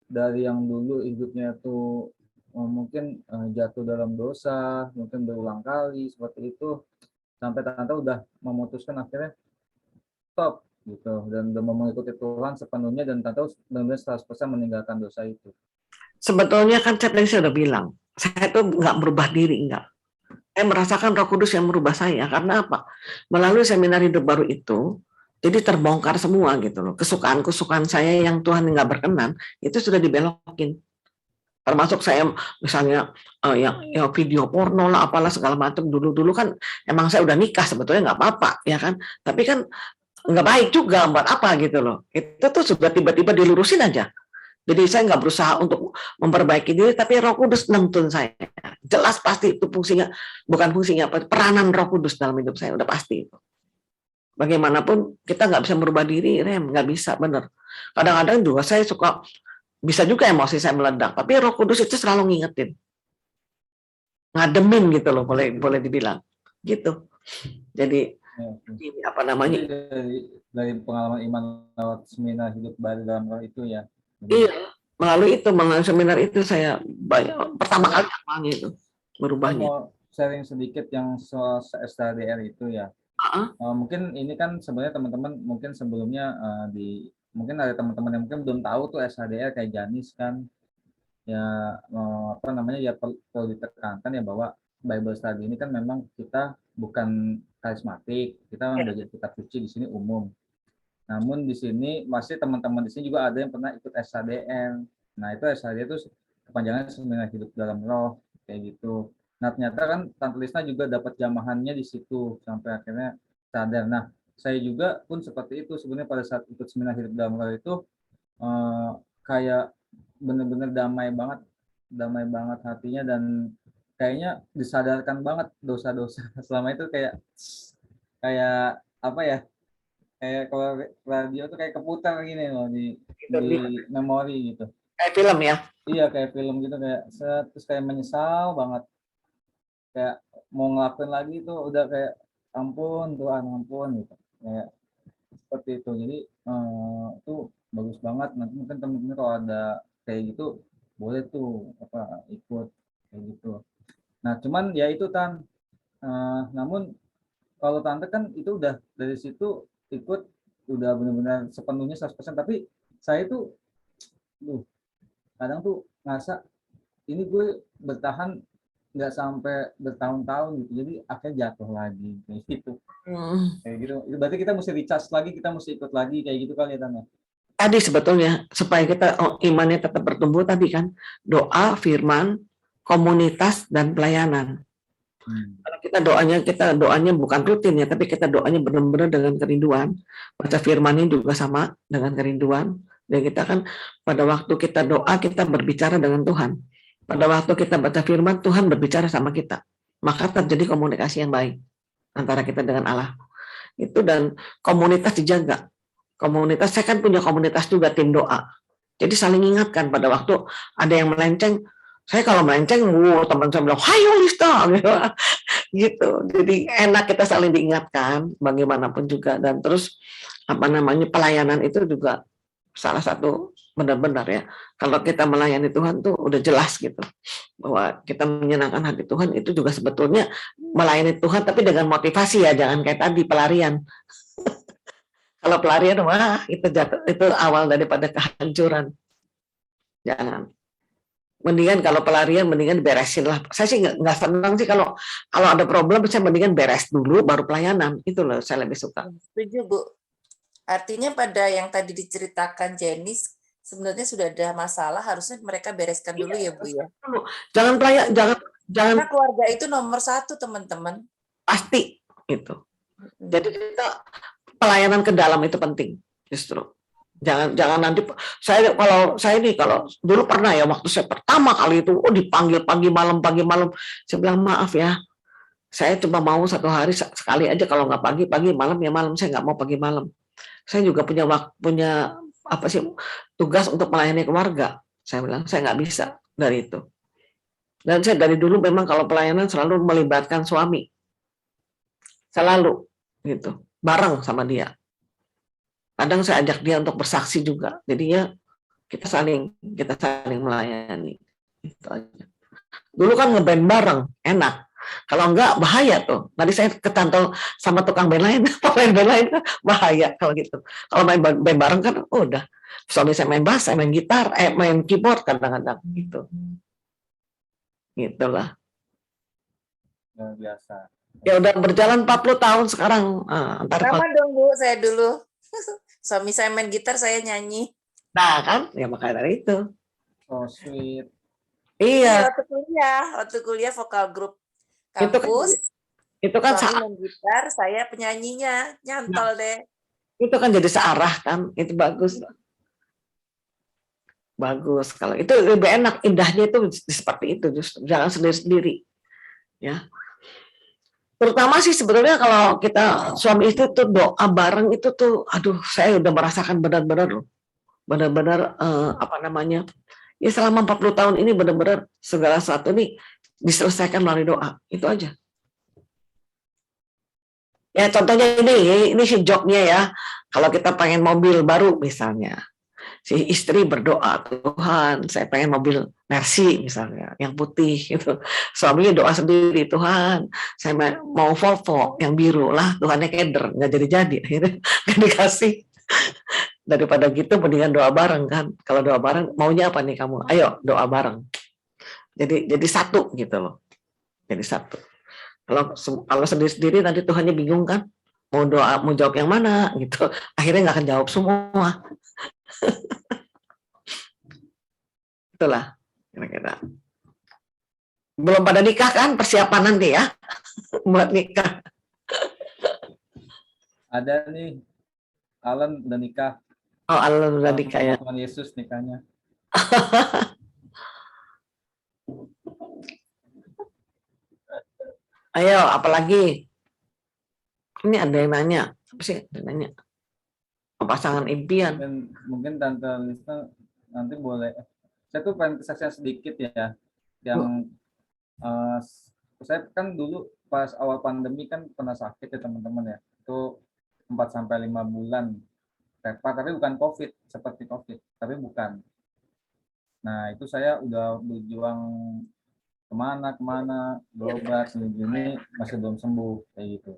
dari yang dulu hidupnya tuh mungkin jatuh dalam dosa, mungkin berulang kali seperti itu, sampai Tante udah memutuskan akhirnya stop gitu dan udah mau mengikuti Tuhan sepenuhnya, dan Tante benar-benar 100% meninggalkan dosa itu. Sebetulnya kan saya udah bilang, saya tuh nggak berubah diri, enggak. Saya merasakan Roh Kudus yang merubah saya. Karena apa? Melalui seminar hidup baru itu, jadi terbongkar semua gitu loh. Kesukaan saya yang Tuhan nggak berkenan, itu sudah dibelokin. Termasuk saya misalnya yang video porno lah, apalah segala macam. Dulu kan emang saya udah nikah, sebetulnya nggak apa-apa, ya kan. Tapi kan nggak baik juga, buat apa gitu loh. Itu tuh sudah tiba-tiba dilurusin aja. Jadi saya nggak berusaha untuk memperbaiki diri, tapi Roh Kudus nuntun saya. Jelas pasti itu peranan Roh Kudus dalam hidup saya, udah pasti itu. Bagaimanapun kita nggak bisa merubah diri, nggak bisa, bener. Kadang-kadang juga saya suka, bisa juga emosi saya meledak, tapi Roh Kudus itu selalu ngingetin, ngademin gitu loh, boleh dibilang, gitu. Jadi ini apa namanya? Dari pengalaman iman lewat seminar hidup baru dalam Roh itu ya. Iya, melalui seminar itu saya pertama kali namanya itu merubahnya. Mau sharing sedikit yang soal STDR itu ya. Mungkin ini kan sebenarnya teman-teman mungkin sebelumnya mungkin ada teman-teman yang mungkin belum tahu tuh SHDR kayak Janis kan ya, apa namanya ya, perlu ditekankan ya bahwa Bible study ini kan memang kita bukan karismatik, kita memang belajar kitab suci di sini umum. Namun di sini masih teman-teman di sini juga ada yang pernah ikut SHDN. Nah, itu SHDN itu kepanjangan Seminar Hidup Dalam Roh, kayak gitu. Nah, ternyata kan Tante Lisna juga dapat jamahannya di situ sampai akhirnya sadar. Nah, saya juga pun seperti itu sebenarnya pada saat ikut Seminar Hidup Dalam Roh itu kayak bener-bener damai banget hatinya, dan kayaknya disadarkan banget dosa-dosa selama itu, kayak apa ya, kayak kalau radio tuh kayak keputar gini loh di memori gitu. Kayak film ya. Iya, kayak film gitu, kayak terus kayak menyesal banget, kayak mau ngelakuin lagi tuh udah kayak ampun Tuhan, ampun gitu, kayak seperti itu. Jadi itu bagus banget. Nanti mungkin teman-teman kalau ada kayak gitu boleh tuh ikut kayak gitu. Nah, cuman ya itu namun kalau Tante kan itu udah dari situ ikut udah benar-benar sepenuhnya 100%, tapi saya tuh kadang tuh ngerasa ini gue bertahan nggak sampai bertahun-tahun gitu, jadi akhirnya jatuh lagi kayak gitu. Kayak gitu. Itu berarti kita mesti recharge lagi, kita mesti ikut lagi kayak gitu kali ya Tante. Tadi sebetulnya supaya kita imannya tetap bertumbuh tadi kan doa, firman, komunitas dan pelayanan. Kalau kita doanya bukan rutin ya, tapi kita doanya benar-benar dengan kerinduan. Baca firmannya juga sama dengan kerinduan. Dan kita kan pada waktu kita doa kita berbicara dengan Tuhan. Pada waktu kita baca firman Tuhan berbicara sama kita. Maka terjadi komunikasi yang baik antara kita dengan Allah. Itu, dan komunitas dijaga. Komunitas, saya kan punya komunitas juga, tim doa. Jadi saling ingatkan pada waktu ada yang melenceng. Saya kalau melenceng, teman saya bilang, hayo Lista, gitu. Jadi enak kita saling diingatkan, bagaimanapun juga. Dan terus pelayanan itu juga salah satu benar-benar ya. Kalau kita melayani Tuhan tuh udah jelas gitu, bahwa kita menyenangkan hati Tuhan itu juga sebetulnya melayani Tuhan, tapi dengan motivasi ya, jangan kayak tadi pelarian. Kalau pelarian, wah itu awal daripada kehancuran. Jangan. Mendingan kalau pelarian, mendingan beresin lah. Saya sih nggak senang sih kalau ada problem, saya mendingan beres dulu baru pelayanan. Itu loh saya lebih suka. Setuju Bu. Artinya pada yang tadi diceritakan Jenis, sebenarnya sudah ada masalah, harusnya mereka bereskan dulu ya Bu ya. Jangan jangan. Karena keluarga itu nomor 1 teman-teman. Pasti itu. Jadi kita pelayanan ke dalam itu penting justru. Jangan nanti kalau dulu pernah ya, waktu saya pertama kali itu dipanggil pagi malam, saya bilang maaf ya, saya cuma mau 1 hari sekali aja, kalau nggak pagi malam ya malam, saya nggak mau pagi malam. Saya juga punya tugas untuk melayani keluarga. Saya bilang saya nggak bisa dari itu. Dan saya dari dulu memang kalau pelayanan selalu melibatkan suami, selalu gitu, bareng sama dia. Kadang saya ajak dia untuk bersaksi juga. Jadinya kita saling melayani. Itu aja. Dulu kan ngeband bareng, enak. Kalau enggak bahaya tuh. Tadi saya ketantol sama tukang band lain, pemain band lain bahaya kalau gitu. Kalau main band bareng kan udah. Suami saya main bass, saya main gitar, main keyboard kadang-kadang gitu. Gitulah. Luar biasa. Ya udah berjalan 40 tahun sekarang. Sama dong Bu, saya dulu. Suami saya main gitar, saya nyanyi. Nah kan, ya makanya dari itu. Oh sweet. Iya. Waktu kuliah vokal grup kampus. Itu kan suami main gitar, saya penyanyinya, nyantol deh. Itu kan jadi searah kan, itu bagus. Bagus kalau itu lebih enak, indahnya itu seperti itu, justru jangan sendiri-sendiri. Ya. Terutama sih sebetulnya kalau kita suami istri tuh doa bareng itu tuh, aduh saya udah merasakan benar-benar ya selama 40 tahun ini benar-benar segala sesuatu ini diselesaikan melalui doa, itu aja. Ya contohnya ini si joknya ya, kalau kita pengen mobil baru misalnya, si istri berdoa, Tuhan saya pengen mobil Mercy misalnya, yang putih gitu. Suaminya doa sendiri, Tuhan saya mau Volvo yang biru lah, Tuhannya keder, nggak jadi-jadi, akhirnya nggak dikasih. Daripada gitu mendingan doa bareng kan. Kalau doa bareng, maunya apa nih kamu? Ayo doa bareng. Jadi satu gitu loh. Jadi satu. Kalau sendiri-sendiri nanti Tuhannya bingung kan, mau doa mau jawab yang mana gitu. Akhirnya nggak akan jawab semua. Itulah kira-kira. Belum pada nikah kan, persiapan nanti ya buat nikah. Ada nih, Alan udah nikah. Oh, alhamdulillah nikah ya. Tuhan Yesus nikahnya. Ayo, apalagi? Ini ada yang nanya. Apa sih ada yang nanya? Pasangan impian. Mungkin Tante Lista nanti boleh. Saya tuh pengen kesaksian sedikit ya. Yang saya kan dulu pas awal pandemi kan pernah sakit ya teman-teman ya. Itu 4-5 bulan. Tapi bukan COVID, seperti COVID. Tapi bukan. Nah, itu saya udah berjuang kemana, berobat, gini masih belum sembuh, kayak gitu.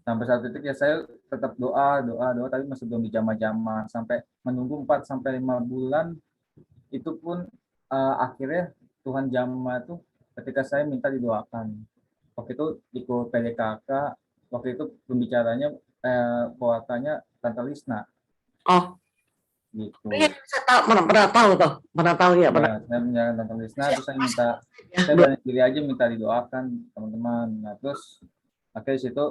Sampai saat itu ya saya tetap doa, tapi masih belum dijamah-jamah. Sampai menunggu 4-5 bulan, itu pun akhirnya Tuhan jamah tuh ketika saya minta didoakan. Waktu itu ikut PDKK, waktu itu pembicaranya, pewartanya Tante Lisna. Oh, Gitu. iya, saya pernah tahu ya. Saya menjalankan Tante Lisna, terus saya minta, saya berani diri aja minta didoakan teman-teman. Nah terus akhirnya situ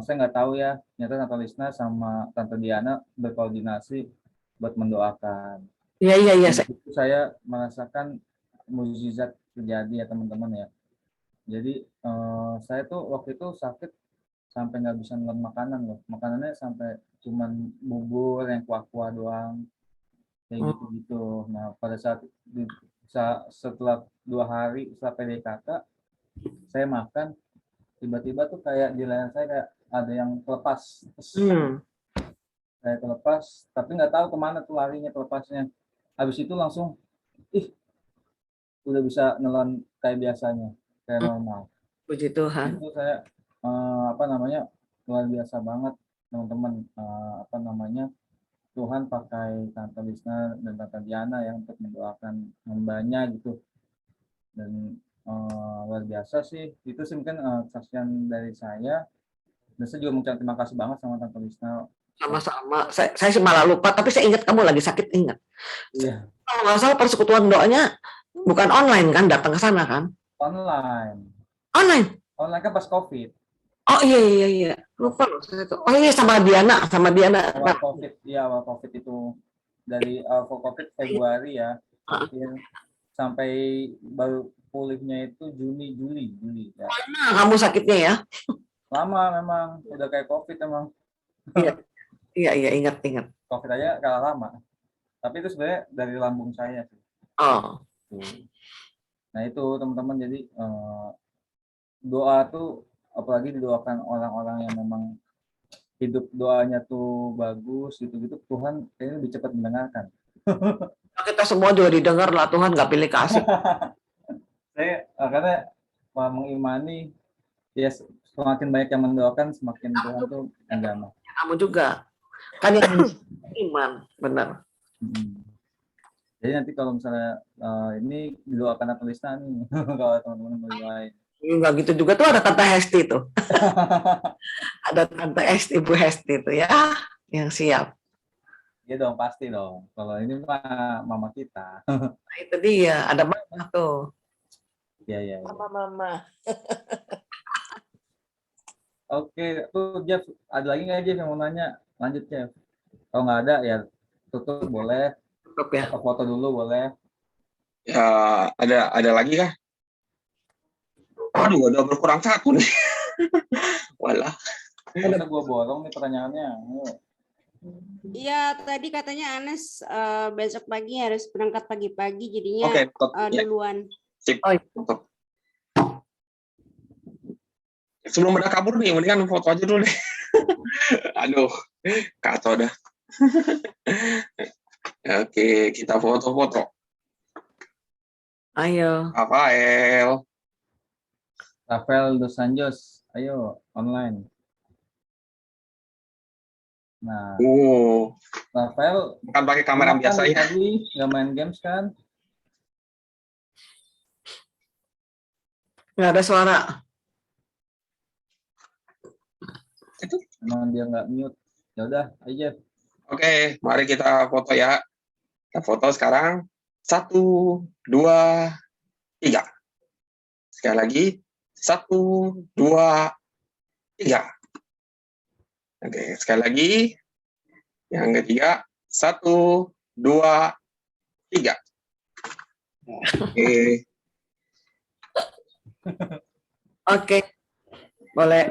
saya nggak tahu ya, ternyata Tante Lisna sama Tante Diana berkoordinasi buat mendoakan. Iya. Saya merasakan mukjizat terjadi ya teman-teman ya. Jadi saya tuh waktu itu sakit sampai nggak bisa ngeluarin makanan loh. Makanannya sampai cuman bubur yang kuah-kuah doang. Kayak gitu-gitu. Nah pada saat setelah 2 hari setelah PDKK saya makan, tiba-tiba tuh kayak di leher saya kayak ada yang kelepas. Saya kelepas, tapi nggak tahu kemana tuh larinya kelepasnya. Habis itu langsung, udah bisa nelan kayak biasanya, kayak normal. Puji Tuhan. Itu saya luar biasa banget teman-teman. Tuhan pakai Tante Lisna dan Tante Diana yang untuk mendoakan hambanya gitu. Dan luar biasa sih. Itu sih mungkin kesaksian dari saya. Dan saya juga mengucapkan terima kasih banget sama Tante Lisna. Sama-sama. Saya sih malah lupa, tapi saya ingat kamu lagi sakit, ingat. Iya. Kalau nggak salah persekutuan doanya bukan online kan, datang ke sana kan? Online kan pas COVID. Oh iya. Lupa loh. Oh iya, sama Diana. Awal COVID itu. Dari awal COVID Februari ya. Sampai baru pulihnya itu Juli ya. Mana kamu sakitnya ya? Lama memang, udah kayak COVID emang. Iya, ingat. COVID aja kalah lama. Tapi itu sebenarnya dari lambung saya sih. Oh. Nah itu teman-teman, jadi doa tuh apalagi didoakan orang-orang yang memang hidup doanya tuh bagus gitu-gitu, Tuhan kayaknya lebih cepat mendengarkan. Kita semua juga didengar lah, Tuhan nggak pilih kasih. Saya karena mengimani ya, semakin banyak yang mendoakan semakin Tuhan tuh menjamah. Kamu juga kan yang iman, benar. Jadi nanti kalau misalnya ini didoakan Tante Lisna nih, kalau teman-teman mau doain. Enggak gitu juga tuh, ada Tante Hesti tuh. Ada Tante Hesti, Ibu Hesti tuh ya, yang siap. Iya dong, pasti dong. Kalau ini mah mama kita. Nah, itu dia, ada mama tuh. Iya. Mama. Oke, tuh Jeff, ada lagi nggak Jeff yang mau nanya? Lanjut Jeff. Kalau nggak ada ya tutup boleh. Tutup ya. Foto dulu boleh. Ya, ada lagi kah? Aduh, udah berkurang 1 nih. Walah. Masa gue borong nih pertanyaannya. Iya, tadi katanya Anes besok pagi harus berangkat pagi-pagi, jadinya Oke, duluan. Sip. Oh, Tutup. Sebelum pada kabur nih, mendingan foto aja dulu deh. Aduh, kacau dah. Oke, kita foto-foto. Ayo. Rafael Dos Anjos, ayo online. Nah, Rafael bukan pakai kamera biasa ya. Tadi nggak main games kan? Nggak ada suara. Emang dia nggak mute. Ya udah, aja. Oke, mari kita foto ya. Kita foto sekarang. 1, 2, 3. Sekali lagi. 1, 2, 3. Oke, sekali lagi. Yang ketiga. 1, 2, 3. Oke. Oke,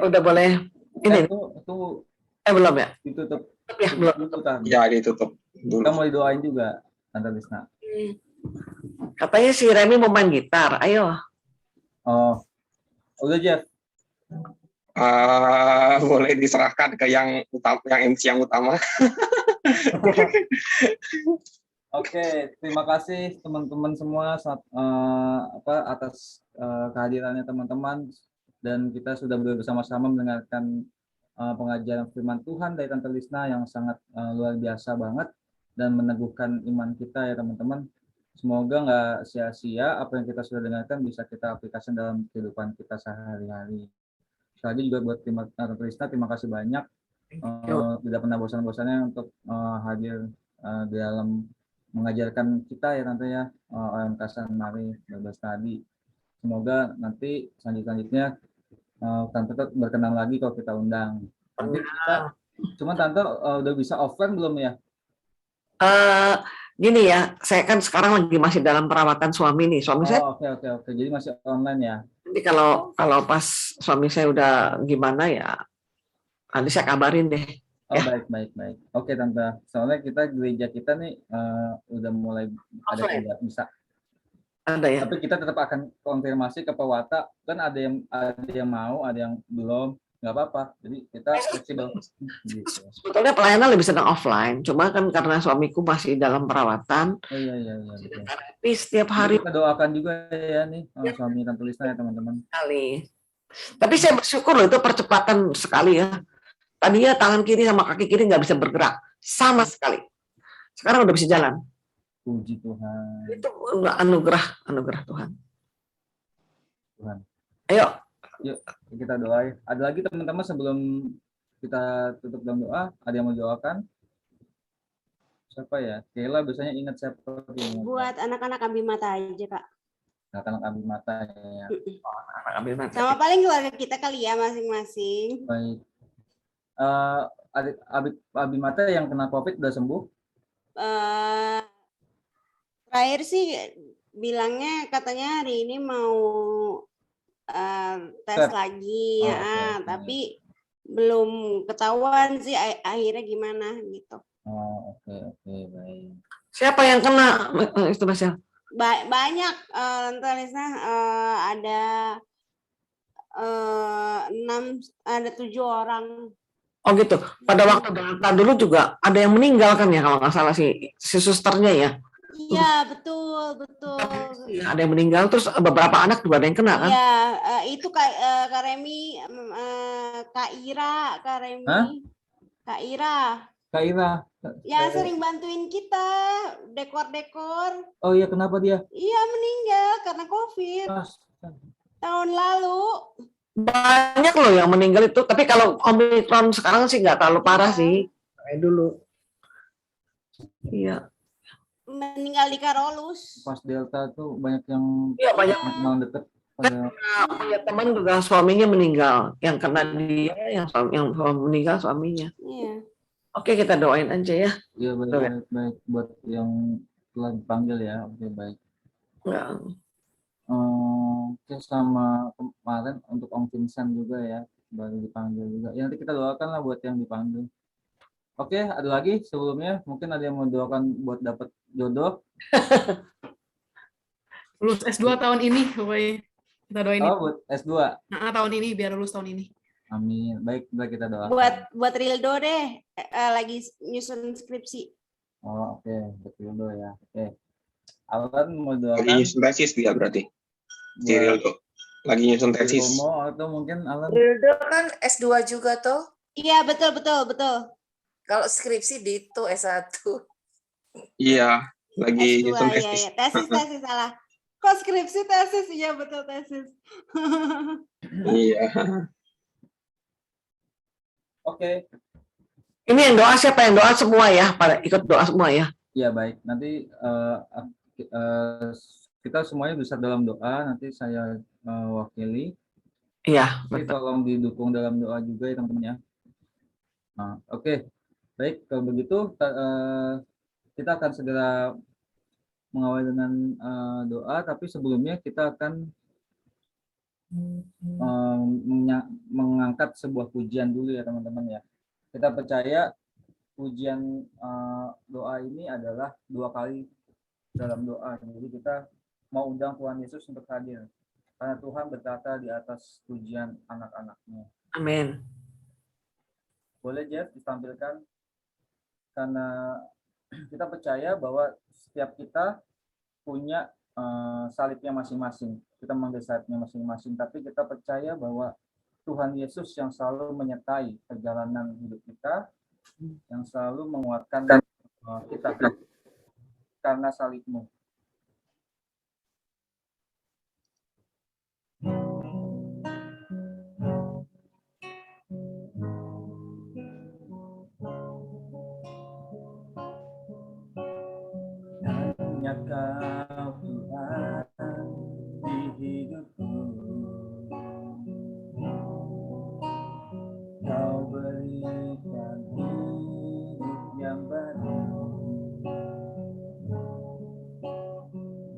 udah boleh. Ini Tuh belum ya? ditutup. Ya, belum. Dulu, Tan. Ya, ditutup Kita dulu. mau didoain juga, Tante Lisna. Katanya si Remy mau main gitar. Ayo. Oh, udah Jeff. Boleh diserahkan ke yang MC yang utama. Oke, terima kasih teman-teman semua atas kehadirannya teman-teman, dan kita sudah bersama-sama mendengarkan pengajaran firman Tuhan dari Tante Lisna yang sangat luar biasa banget dan meneguhkan iman kita ya teman-teman. Semoga nggak sia-sia apa yang kita sudah dengarkan bisa kita aplikasikan dalam kehidupan kita sehari-hari. Sekali lagi juga buat Tante Lisna, terima kasih banyak. Tidak pernah bosan-bosannya untuk hadir di dalam mengajarkan kita ya Tante ya, OMK San Mari Bible Study. Semoga nanti selanjutnya Tante berkenan lagi kalau kita undang. Nanti kita, cuma Tante udah bisa offline belum ya? Gini ya, saya kan sekarang lagi masih dalam perawatan suami nih. Suami saya. Oke. Jadi masih online ya? Nanti kalau pas suami saya udah gimana ya, nanti saya kabarin deh. Oh ya. Baik. Oke Tante, soalnya gereja kita nih udah mulai ada tidak bisa. Ada ya. Tapi kita tetap akan konfirmasi ke Pewata, kan ada yang mau, ada yang belum, nggak apa-apa. Jadi kita fleksibel. Gitu. Sebetulnya pelayanan lebih senang offline, cuma kan karena suamiku masih dalam perawatan. Oh iya. Tapi setiap hari. Kita doakan juga ya nih suami Tante Lisna ya teman-teman. Sekali. Tapi saya bersyukur loh, itu percepatan sekali ya. Tadinya tangan kiri sama kaki kiri nggak bisa bergerak sama sekali. Sekarang udah bisa jalan. Puji Tuhan. Itu anugerah Tuhan. Ayo. Yuk kita doain. Ada lagi teman-teman sebelum kita tutup dalam doa, ada yang mau doakan? Siapa ya? Kayla biasanya ingat siapa? Buat anak-anak Abimata aja Kak. Anak-anak Abimata ya. Sama paling keluarga kita kali ya masing-masing. Baik. Abimata yang kena COVID udah sembuh? Terakhir sih bilangnya katanya hari ini mau tes lagi ya, tapi belum ketahuan sih akhirnya gimana gitu. Oke, baik. Siapa yang kena itu Mas ya? Banyak Tante Lisna, ada 7 orang. Oh gitu. Pada waktu Delta dulu juga ada yang meninggal kan ya kalau nggak salah si susternya ya. Iya betul. Ya, ada yang meninggal, terus beberapa anak juga ada yang kena kan? Iya itu Kak Remi, Kak Ira, Kak Ira. Ya sering bantuin kita dekor. Oh iya, kenapa dia? Iya meninggal karena COVID tahun lalu. Banyak loh yang meninggal itu, tapi kalau Omicron sekarang sih nggak terlalu parah sih kayak dulu. Iya. Meninggal di Karolus. Pas Delta tuh banyak yang banyak deket. Punya teman juga suaminya meninggal, yang kena dia, yang meninggal suaminya. Iya. Oke, kita doain aja ya. Iya baik buat yang telah dipanggil ya. Oke baik. Ya. Sama kemarin untuk Om Vincent juga ya, baru dipanggil juga. Ya, nanti kita doakan lah buat yang dipanggil. Oke, ada lagi sebelumnya? Mungkin ada yang mau doakan buat dapat jodoh? Lulus S2 tahun ini, pokoknya kita doain. Buat S2? Tahun ini, biar lulus tahun ini. Amin. Baik, kita doakan. Buat Rildo deh, lagi nyusun skripsi. Oke, buat Rildo ya. Oke. Alan mau doakan? Lagi nyusun tesis dia berarti. Rildo lagi nyusun tesis. Atau mungkin Alan? Rildo kan S2 juga tuh. Iya, betul. Kalau skripsi itu S1. Iya, lagi S2, nyusun tesis. Ya. Tesis salah. Kok skripsi tesis? Iya, betul tesis. Iya. Oke. Ini yang doa siapa yang doa semua ya? Pada ikut doa semua ya? Ya baik. Nanti kita semuanya bisa dalam doa. Nanti saya wakili. Iya, Jadi betul. tolong didukung dalam doa juga ya teman-teman ya. Nah, oke. Baik, kalau begitu kita akan segera mengawali dengan doa. Tapi sebelumnya kita akan mengangkat sebuah pujian dulu ya teman-teman ya. Kita percaya pujian doa ini adalah 2 kali dalam doa. Jadi kita mau undang Tuhan Yesus untuk hadir. Karena Tuhan berkata di atas pujian anak-anaknya. Amin. Boleh Jeff ditampilkan? Karena kita percaya bahwa setiap kita punya salibnya masing-masing. Kita mengambil salibnya masing-masing. Tapi kita percaya bahwa Tuhan Yesus yang selalu menyertai perjalanan hidup kita, yang selalu menguatkan kita karena salibmu. Hanya Kau Tuhan di hidupku, Kau berikan hidup yang baru.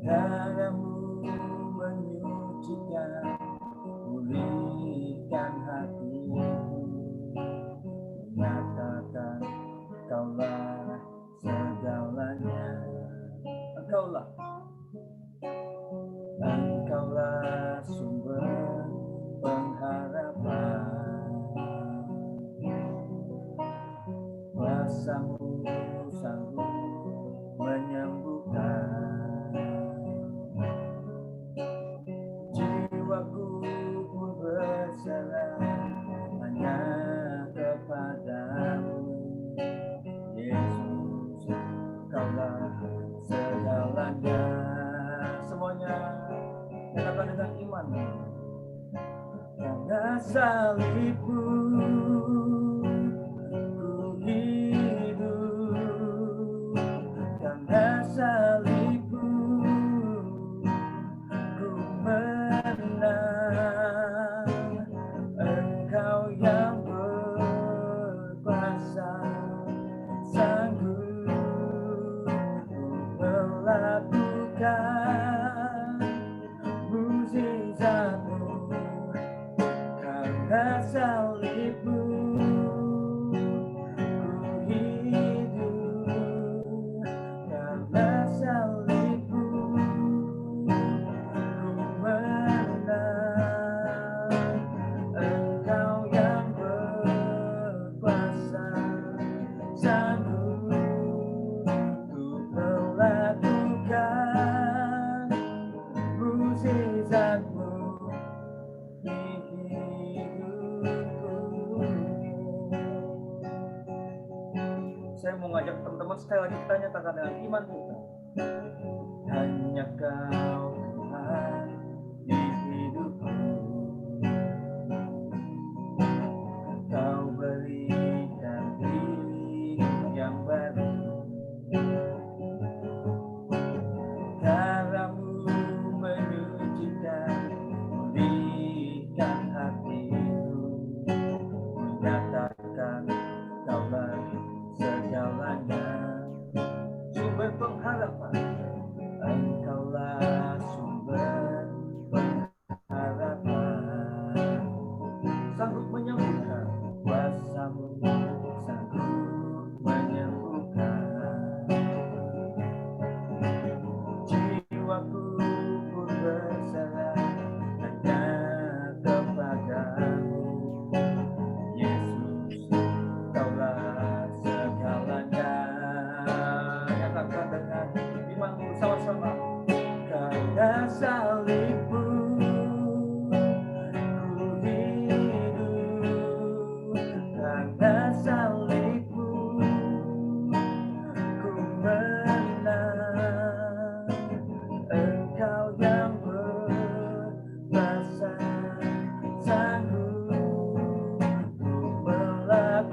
Darah-Mu menyucikan, pulihkan hatiku. Nyatakan Kaulah segalanya. Engkaulah sumber pengharapan. Kuasa-Mu sanggup menyembuhkan. Jiwaku pun berserah hanya kepadamu. Yesus, Kaulah segalanya. Semuanya katakan dengan iman. Karena salibmu ku hidup, karena salibmu ku menang. Engkau yang berkuasa, sanggup melakukan mukjizat-Mu. Karena salibmu ku hidup, karena salibmu ku menang. Engkau yang berkuasa, sanggup untuk melakukan mukjizat-Mu di hidupku. Saya mau ngajak teman-teman sekali lagi kita nyatakan dengan iman kita. Hanya Kau Tuhan di hidupku, Kau berikan hidup yang baru. Darah-Mu menyucikan, pulihkan hatiku. Menyatakan Kaulah segalanya. Sumber pengharapan, Engkaulah sumber pengharapan. Sanggup menyembuhkan, kuasa-Mu sanggup menyembuhkan. Jiwaku pun berserah hanya kepadamu. Yesus, Kaulah segalanya. Nyatakan dengan iman bersama-sama. Karena salibmu ku hidup, karena salibmu ku menang. Engkau yang berkuasa, sanggup untuk melakukan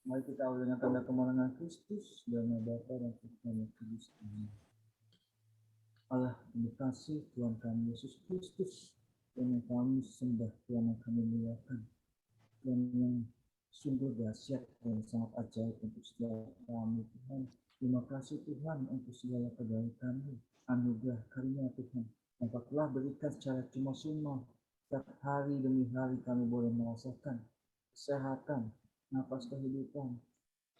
Mari kita awali dengan tanda kemenangan Kristus dan nama Bapa dan Putra dan Kudus. Amin. Allah yang kasih Tuhan kami Yesus Kristus, yang kami sembah, Tuhan yang kami muliakan, dan yang sungguh dahsyat dan sangat ajaib untuk setiap kami Tuhan. Terima kasih Tuhan untuk segala kebaikan-Mu, anugerah karunia Tuhan yang Kau telah berikan secara cuma-cuma. Setiap hari demi hari kami boleh merasakan kesehatan, napas kehidupan,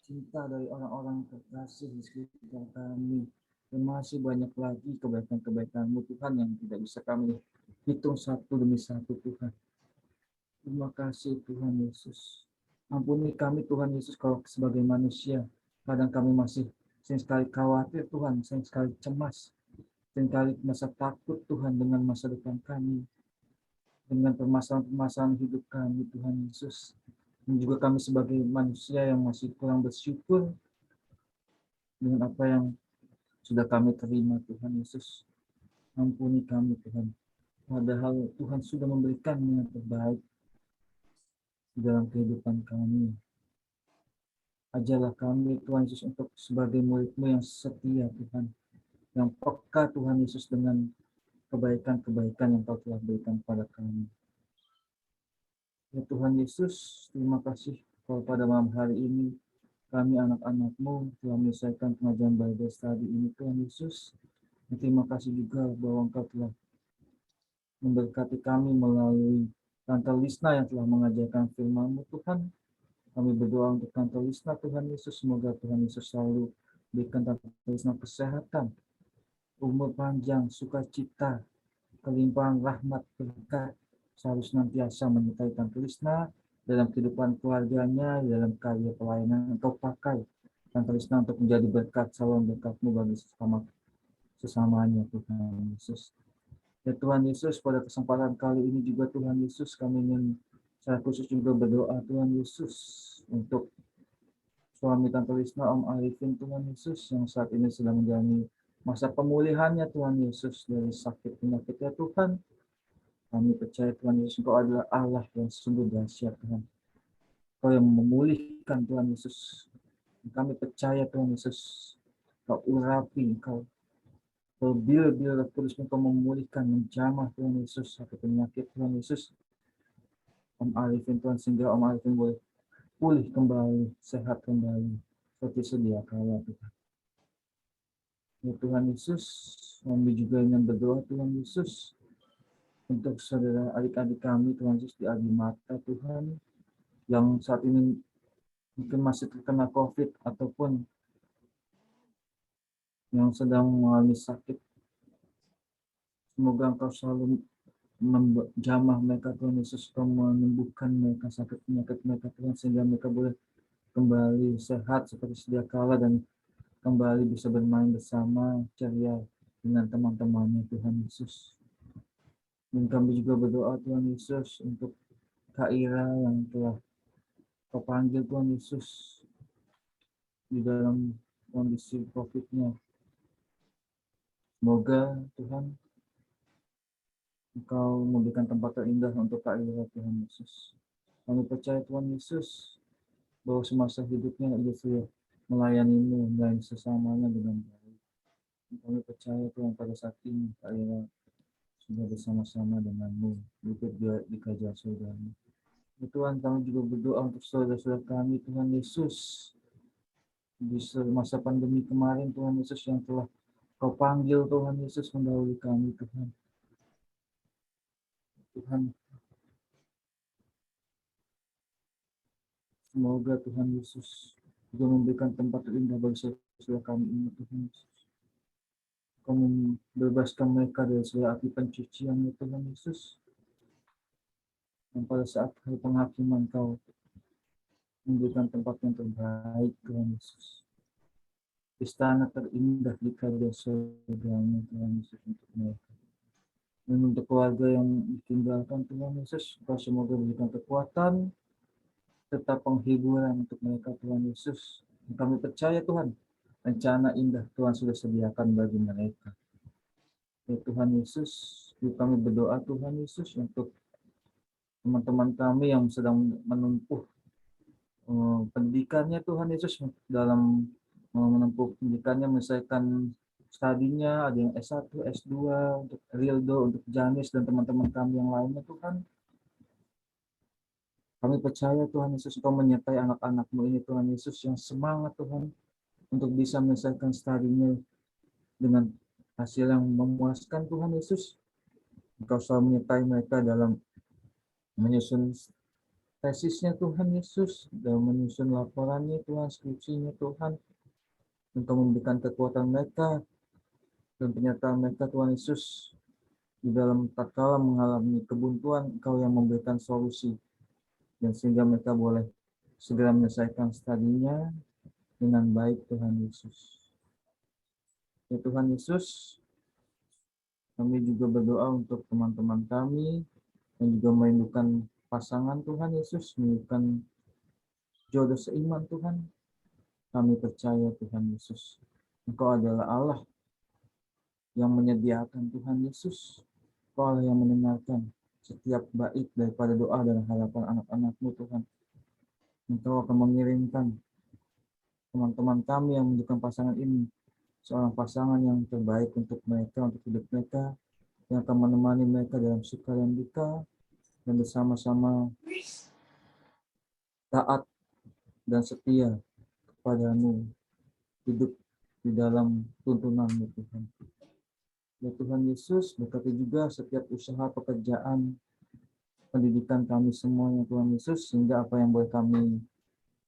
cinta dari orang-orang terkasih di sekitar kami. Dan masih banyak lagi kebaikan-kebaikan-Mu Tuhan yang tidak bisa kami hitung satu demi satu Tuhan. Terima kasih Tuhan Yesus. Ampuni kami Tuhan Yesus kalau sebagai manusia. Kadang kami masih sering sekali khawatir Tuhan, sering sekali cemas, sering kali merasa takut Tuhan dengan masa depan kami, dengan permasalahan-permasalahan hidup kami Tuhan Yesus. Dan juga kami sebagai manusia yang masih kurang bersyukur dengan apa yang sudah kami terima Tuhan Yesus. Ampuni kami Tuhan. Padahal Tuhan sudah memberikan yang terbaik di dalam kehidupan kami. Ajarlah kami Tuhan Yesus untuk sebagai murid-Mu yang setia Tuhan, yang peka Tuhan Yesus dengan kebaikan-kebaikan yang Kau telah berikan kepada kami. Ya Tuhan Yesus, terima kasih kalau pada malam hari ini kami anak-anak-Mu telah menyelesaikan pengajaran Bible Study ini Tuhan Yesus. Dan terima kasih juga bahwa Engkau telah memberkati kami melalui Tante Lisna yang telah mengajarkan firman-Mu Tuhan. Kami berdoa untuk Tante Lisna Tuhan Yesus, semoga Tuhan Yesus selalu berikan Tante Lisna kesehatan, umur panjang, sukacita, kelimpahan rahmat berkat selalu senantiasa menyertai Tante Lisna dalam kehidupan keluarganya, dalam karya pelayanan yang Kau pakai Tante Lisna untuk menjadi berkat, selalu berkat-Mu bagi sesamanya Tuhan Yesus. Ya Tuhan Yesus, pada kesempatan kali ini juga Tuhan Yesus, kami ingin secara khusus juga berdoa Tuhan Yesus untuk suami Tante Lisna, Om Arifin Tuhan Yesus, yang saat ini sedang menjalani masa pemulihannya Tuhan Yesus dari sakit penyakitnya Tuhan. Kami percaya Tuhan Yesus, Engkau adalah Allah yang sungguh dahsyat Tuhan. Engkau yang memulihkan Tuhan Yesus. Kami percaya Tuhan Yesus, Kau urapi, Kau bil-bil Kudus, Engkau memulihkan, menjamah Tuhan Yesus sakit penyakit Tuhan Yesus. Om Arifin Tuhan, sehingga Om Arifin boleh pulih kembali, sehat kembali, seperti sedia kala Tuhan. Ya Tuhan Yesus, kami juga ingin berdoa Tuhan Yesus untuk saudara adik-adik kami Tuhan Yesus di Adimata Tuhan, yang saat ini mungkin masih terkena COVID ataupun yang sedang mengalami sakit. Semoga Engkau selalu menjamah mereka Tuhan Yesus, Kau menyembuhkan mereka sakit penyakit mereka Tuhan, sehingga mereka boleh kembali sehat seperti sedia kala dan kembali bisa bermain bersama ceria dengan teman-temannya Tuhan Yesus. Dan kami juga berdoa Tuhan Yesus untuk Kak Ira yang telah Kau panggil Tuhan Yesus di dalam kondisi COVID-nya. Semoga Tuhan Engkau memberikan tempat terindah untuk Kak Ira Tuhan Yesus. Kami percaya Tuhan Yesus bahwa semasa hidupnya ia sudah melayani-Mu, melayani sesamanya dengan baik. Kami percaya Tuhan pada saat ini Kak Ira sudah bersama-sama dengan-Mu, ikut di kerajaan surga-Mu. Tuhan, kami juga berdoa untuk saudara-saudara kami Tuhan Yesus di masa pandemi kemarin Tuhan Yesus, yang telah Kau panggil Tuhan Yesus mendahului kami Tuhan. Tuhan, semoga Tuhan Yesus juga memberikan tempat terindah bagi saudara kami ini Tuhan Yesus. Kau membebaskan mereka dari segala api pencucian Tuhan Yesus. Dan pada saat hari penghakiman Kau memberikan tempat yang terbaik Tuhan Yesus. Istana terindah di kerajaan surga-Mu Tuhan Yesus untuk mereka. Dan untuk keluarga yang ditinggalkan Tuhan Yesus, Kau semoga berikan kekuatan, serta penghiburan untuk mereka Tuhan Yesus. Dan kami percaya Tuhan, rencana indah Tuhan sudah sediakan bagi mereka. Ya Tuhan Yesus, kami berdoa Tuhan Yesus untuk teman-teman kami yang sedang menempuh pendidikannya Tuhan Yesus, dalam menempuh pendidikannya, menyelesaikan studinya, ada yang S1, S2, untuk Rildo, untuk Janis, dan teman-teman kami yang lainnya Tuhan. Kami percaya Tuhan Yesus, Engkau menyertai anak-anak-Mu ini Tuhan Yesus, yang semangat Tuhan, untuk bisa menyelesaikan studinya dengan hasil yang memuaskan Tuhan Yesus. Engkau selalu menyertai mereka dalam menyusun tesisnya Tuhan Yesus, dalam menyusun laporannya Tuhan, skripsinya Tuhan. Engkau memberikan kekuatan mereka dan penyertaan mereka Tuhan Yesus. Di dalam tatkala mengalami kebuntuan, Engkau yang memberikan solusi, dan sehingga mereka boleh segera menyelesaikan studinya dengan baik Tuhan Yesus. Ya Tuhan Yesus, kami juga berdoa untuk teman-teman kami yang juga merindukan pasangan Tuhan Yesus, merindukan jodoh seiman Tuhan. Kami percaya Tuhan Yesus, Engkau adalah Allah yang menyediakan Tuhan Yesus. Engkau Allah yang mendengarkan setiap bait daripada doa dan harapan anak-anak-Mu Tuhan. Engkau akan mengirimkan teman-teman kami yang membutuhkan pasangan ini, seorang pasangan yang terbaik untuk mereka, untuk hidup mereka, yang akan menemani mereka dalam suka dan duka, dan bersama-sama taat dan setia kepadamu, hidup di dalam tuntunan-Mu Tuhan. Ya Tuhan Yesus, berkati juga setiap usaha pekerjaan pendidikan kami semuanya Tuhan Yesus, sehingga apa yang boleh kami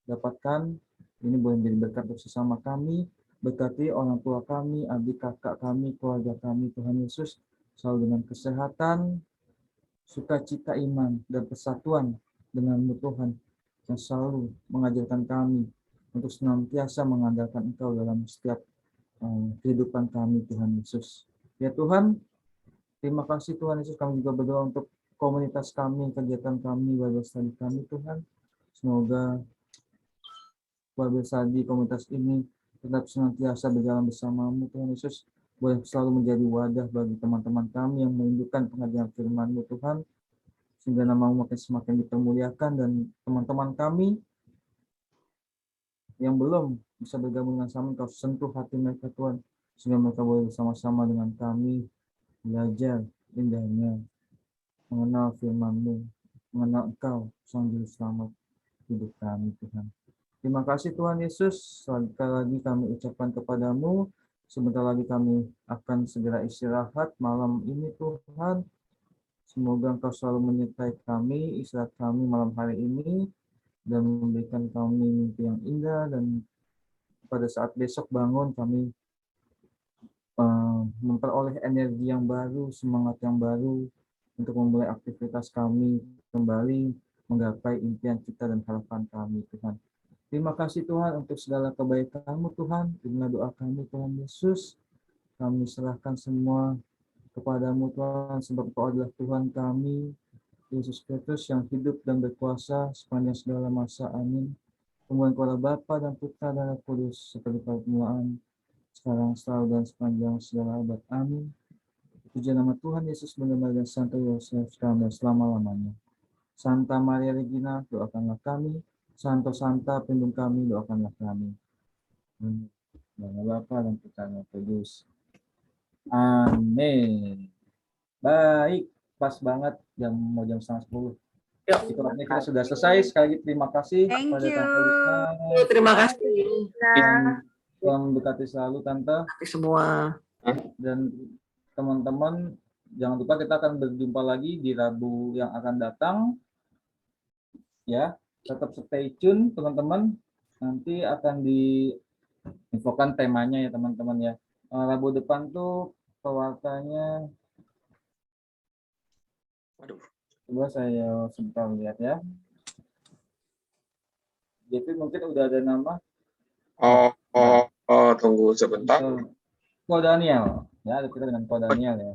dapatkan ini boleh menjadi berkat untuk sesama kami. Berkati orang tua kami, adik kakak kami, keluarga kami Tuhan Yesus, selalu dengan kesehatan, sukacita iman, dan persatuan dengan-Mu Tuhan, yang selalu mengajarkan kami untuk senantiasa mengandalkan Engkau dalam setiap kehidupan kami Tuhan Yesus. Ya Tuhan, terima kasih Tuhan Yesus, kami juga berdoa untuk komunitas kami, kegiatan kami, Bible study kami Tuhan. Semoga Bible study komunitas ini tetap senantiasa berjalan bersama-Mu Tuhan Yesus, boleh selalu menjadi wadah bagi teman-teman kami yang merindukan pengajaran firman-Mu Tuhan, sehingga nama-Mu makin semakin dipermuliakan, dan teman-teman kami yang belum bisa bergabung dengan kami, Kau sentuh hati mereka Tuhan, sehingga mereka boleh bersama-sama dengan kami belajar indahnya mengenal firman-Mu, mengenal Engkau Sang Juru Selamat hidup kami Tuhan. Terima kasih Tuhan Yesus, sekali lagi kami ucapkan kepadamu, sebentar lagi kami akan segera istirahat malam ini Tuhan. Semoga Engkau selalu menyertai kami, istirahat kami malam hari ini, dan memberikan kami mimpi yang indah, dan pada saat besok bangun kami memperoleh energi yang baru, semangat yang baru, untuk memulai aktivitas kami kembali menggapai impian kita dan harapan kami Tuhan. Terima kasih Tuhan untuk segala kebaikan-Mu Tuhan. Inilah doa kami Tuhan Yesus. Kami serahkan semua kepadamu Tuhan, sebab Engkau adalah Tuhan kami, Yesus Kristus yang hidup dan berkuasa sepanjang segala masa. Amin. Kemuliaan kepada Bapa dan Putra dan Roh Kudus, seperti pada permulaan, sekarang, selalu, dan sepanjang segala abad. Amin. Puji nama Tuhan Yesus benar dan Santo Yosef sekarang dan selama-lamanya. Santa Maria Regina, doakanlah kami. Santo Santa, pelindung kami, doakanlah kami. Amin. Nama Bapa dan Putra dan Roh Kudus. Amin. Baik, pas banget mau jam 9:30. Ikutnya kita sudah selesai. Sekali lagi terima kasih Thank kepada you. Tante Lina. Terima kasih Tuhan berkati selalu Tante. semua. Dan teman-teman, jangan lupa kita akan berjumpa lagi di Rabu yang akan datang. Ya, tetap stay tune teman-teman. Nanti akan diinfokan temanya ya teman-teman ya. Rabu depan tuh pewartanya. Waduh. Coba saya sebentar lihat ya. Jadi mungkin udah ada nama. Tunggu sebentar. Ko Daniel. Ya, kita dengan Ko Daniel ya.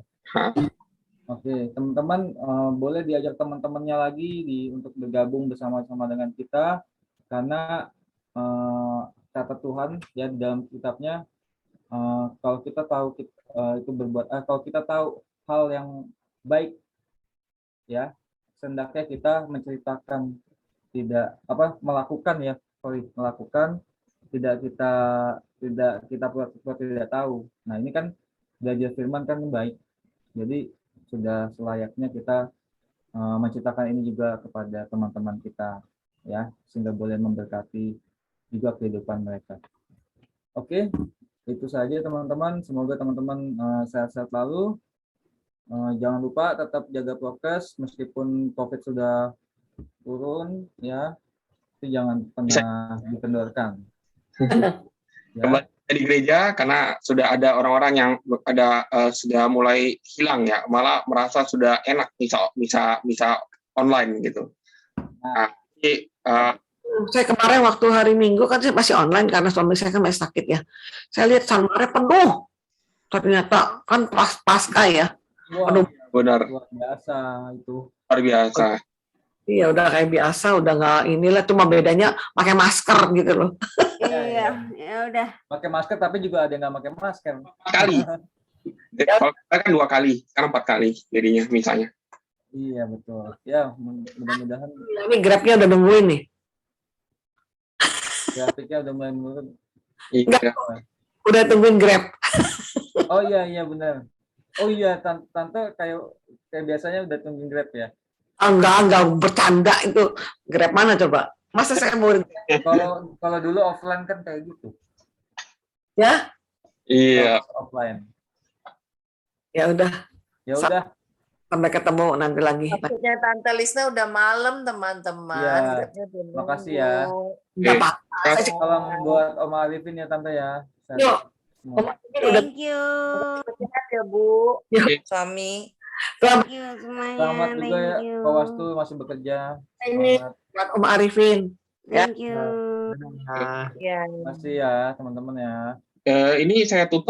Oke, teman-teman boleh diajak teman-temannya lagi untuk bergabung bersama-sama dengan kita, karena kata Tuhan ya di dalam kitabnya, kalau kita tahu itu berbuat, kalau kita tahu hal yang baik ya, hendaknya kita menceritakan tidak apa melakukan ya, melakukan tidak kita pura-pura tidak tahu. Nah, ini kan belajar firman kan baik. Jadi sudah selayaknya kita menceritakan ini juga kepada teman-teman kita ya, sehingga boleh memberkati juga kehidupan mereka. Oke, itu saja teman-teman. Semoga teman-teman sehat-sehat selalu. Jangan lupa tetap jaga prokes meskipun COVID sudah turun ya, itu jangan pernah dikendorkan. Ya. Kembali di gereja karena sudah ada orang-orang yang sudah mulai hilang ya, malah merasa sudah enak bisa online gitu. Nah, jadi, Saya kemarin waktu hari Minggu kan saya masih online karena suami saya kan masih sakit ya. Saya lihat Sanmare penuh. Ternyata kan pasca ya. Wah, Aduh. benar luar biasa itu. luar biasa. Iya udah kayak biasa, udah nggak inilah, cuma bedanya pakai masker gitu loh. Iya, ya udah. Pakai masker tapi juga ada yang nggak pakai masker. 4 kali. Kalau kita kan 2 kali, sekarang 4 kali jadinya misalnya. Iya betul. Ya mudah-mudahan Ini Grab-nya udah nungguin nih. grafiknya udah mulai menurun. Iya. Udah tungguin Grab. Oh iya benar. Oh iya tante kayak biasanya udah tungguin Grab ya. Enggak bercanda itu. Grab mana coba? Masa saya mau Kalau dulu offline kan kayak gitu. ya? Iya. Offline. Ya udah, Ya udah. sampai ketemu nanti lagi. Maksudnya Tante Lisna udah malam, teman-teman. Iya. Grabnya udah Makasih ya. nunggu. Nggak apa-apa. Saya sih- Tolong buat Om Arifin ya tante ya. Yuk. Semua. Om Arifin udah Thank you. Sehat ya, Bu. Yuk. Suami. Selamat Thank you semuanya. Selamat juga ya, Thank you. Pak Wastu masih bekerja. ini Selamat. buat Om Arifin. Ya. Thank you. Nah. Ya. Terima kasih ya teman-teman ya. Ini saya tutup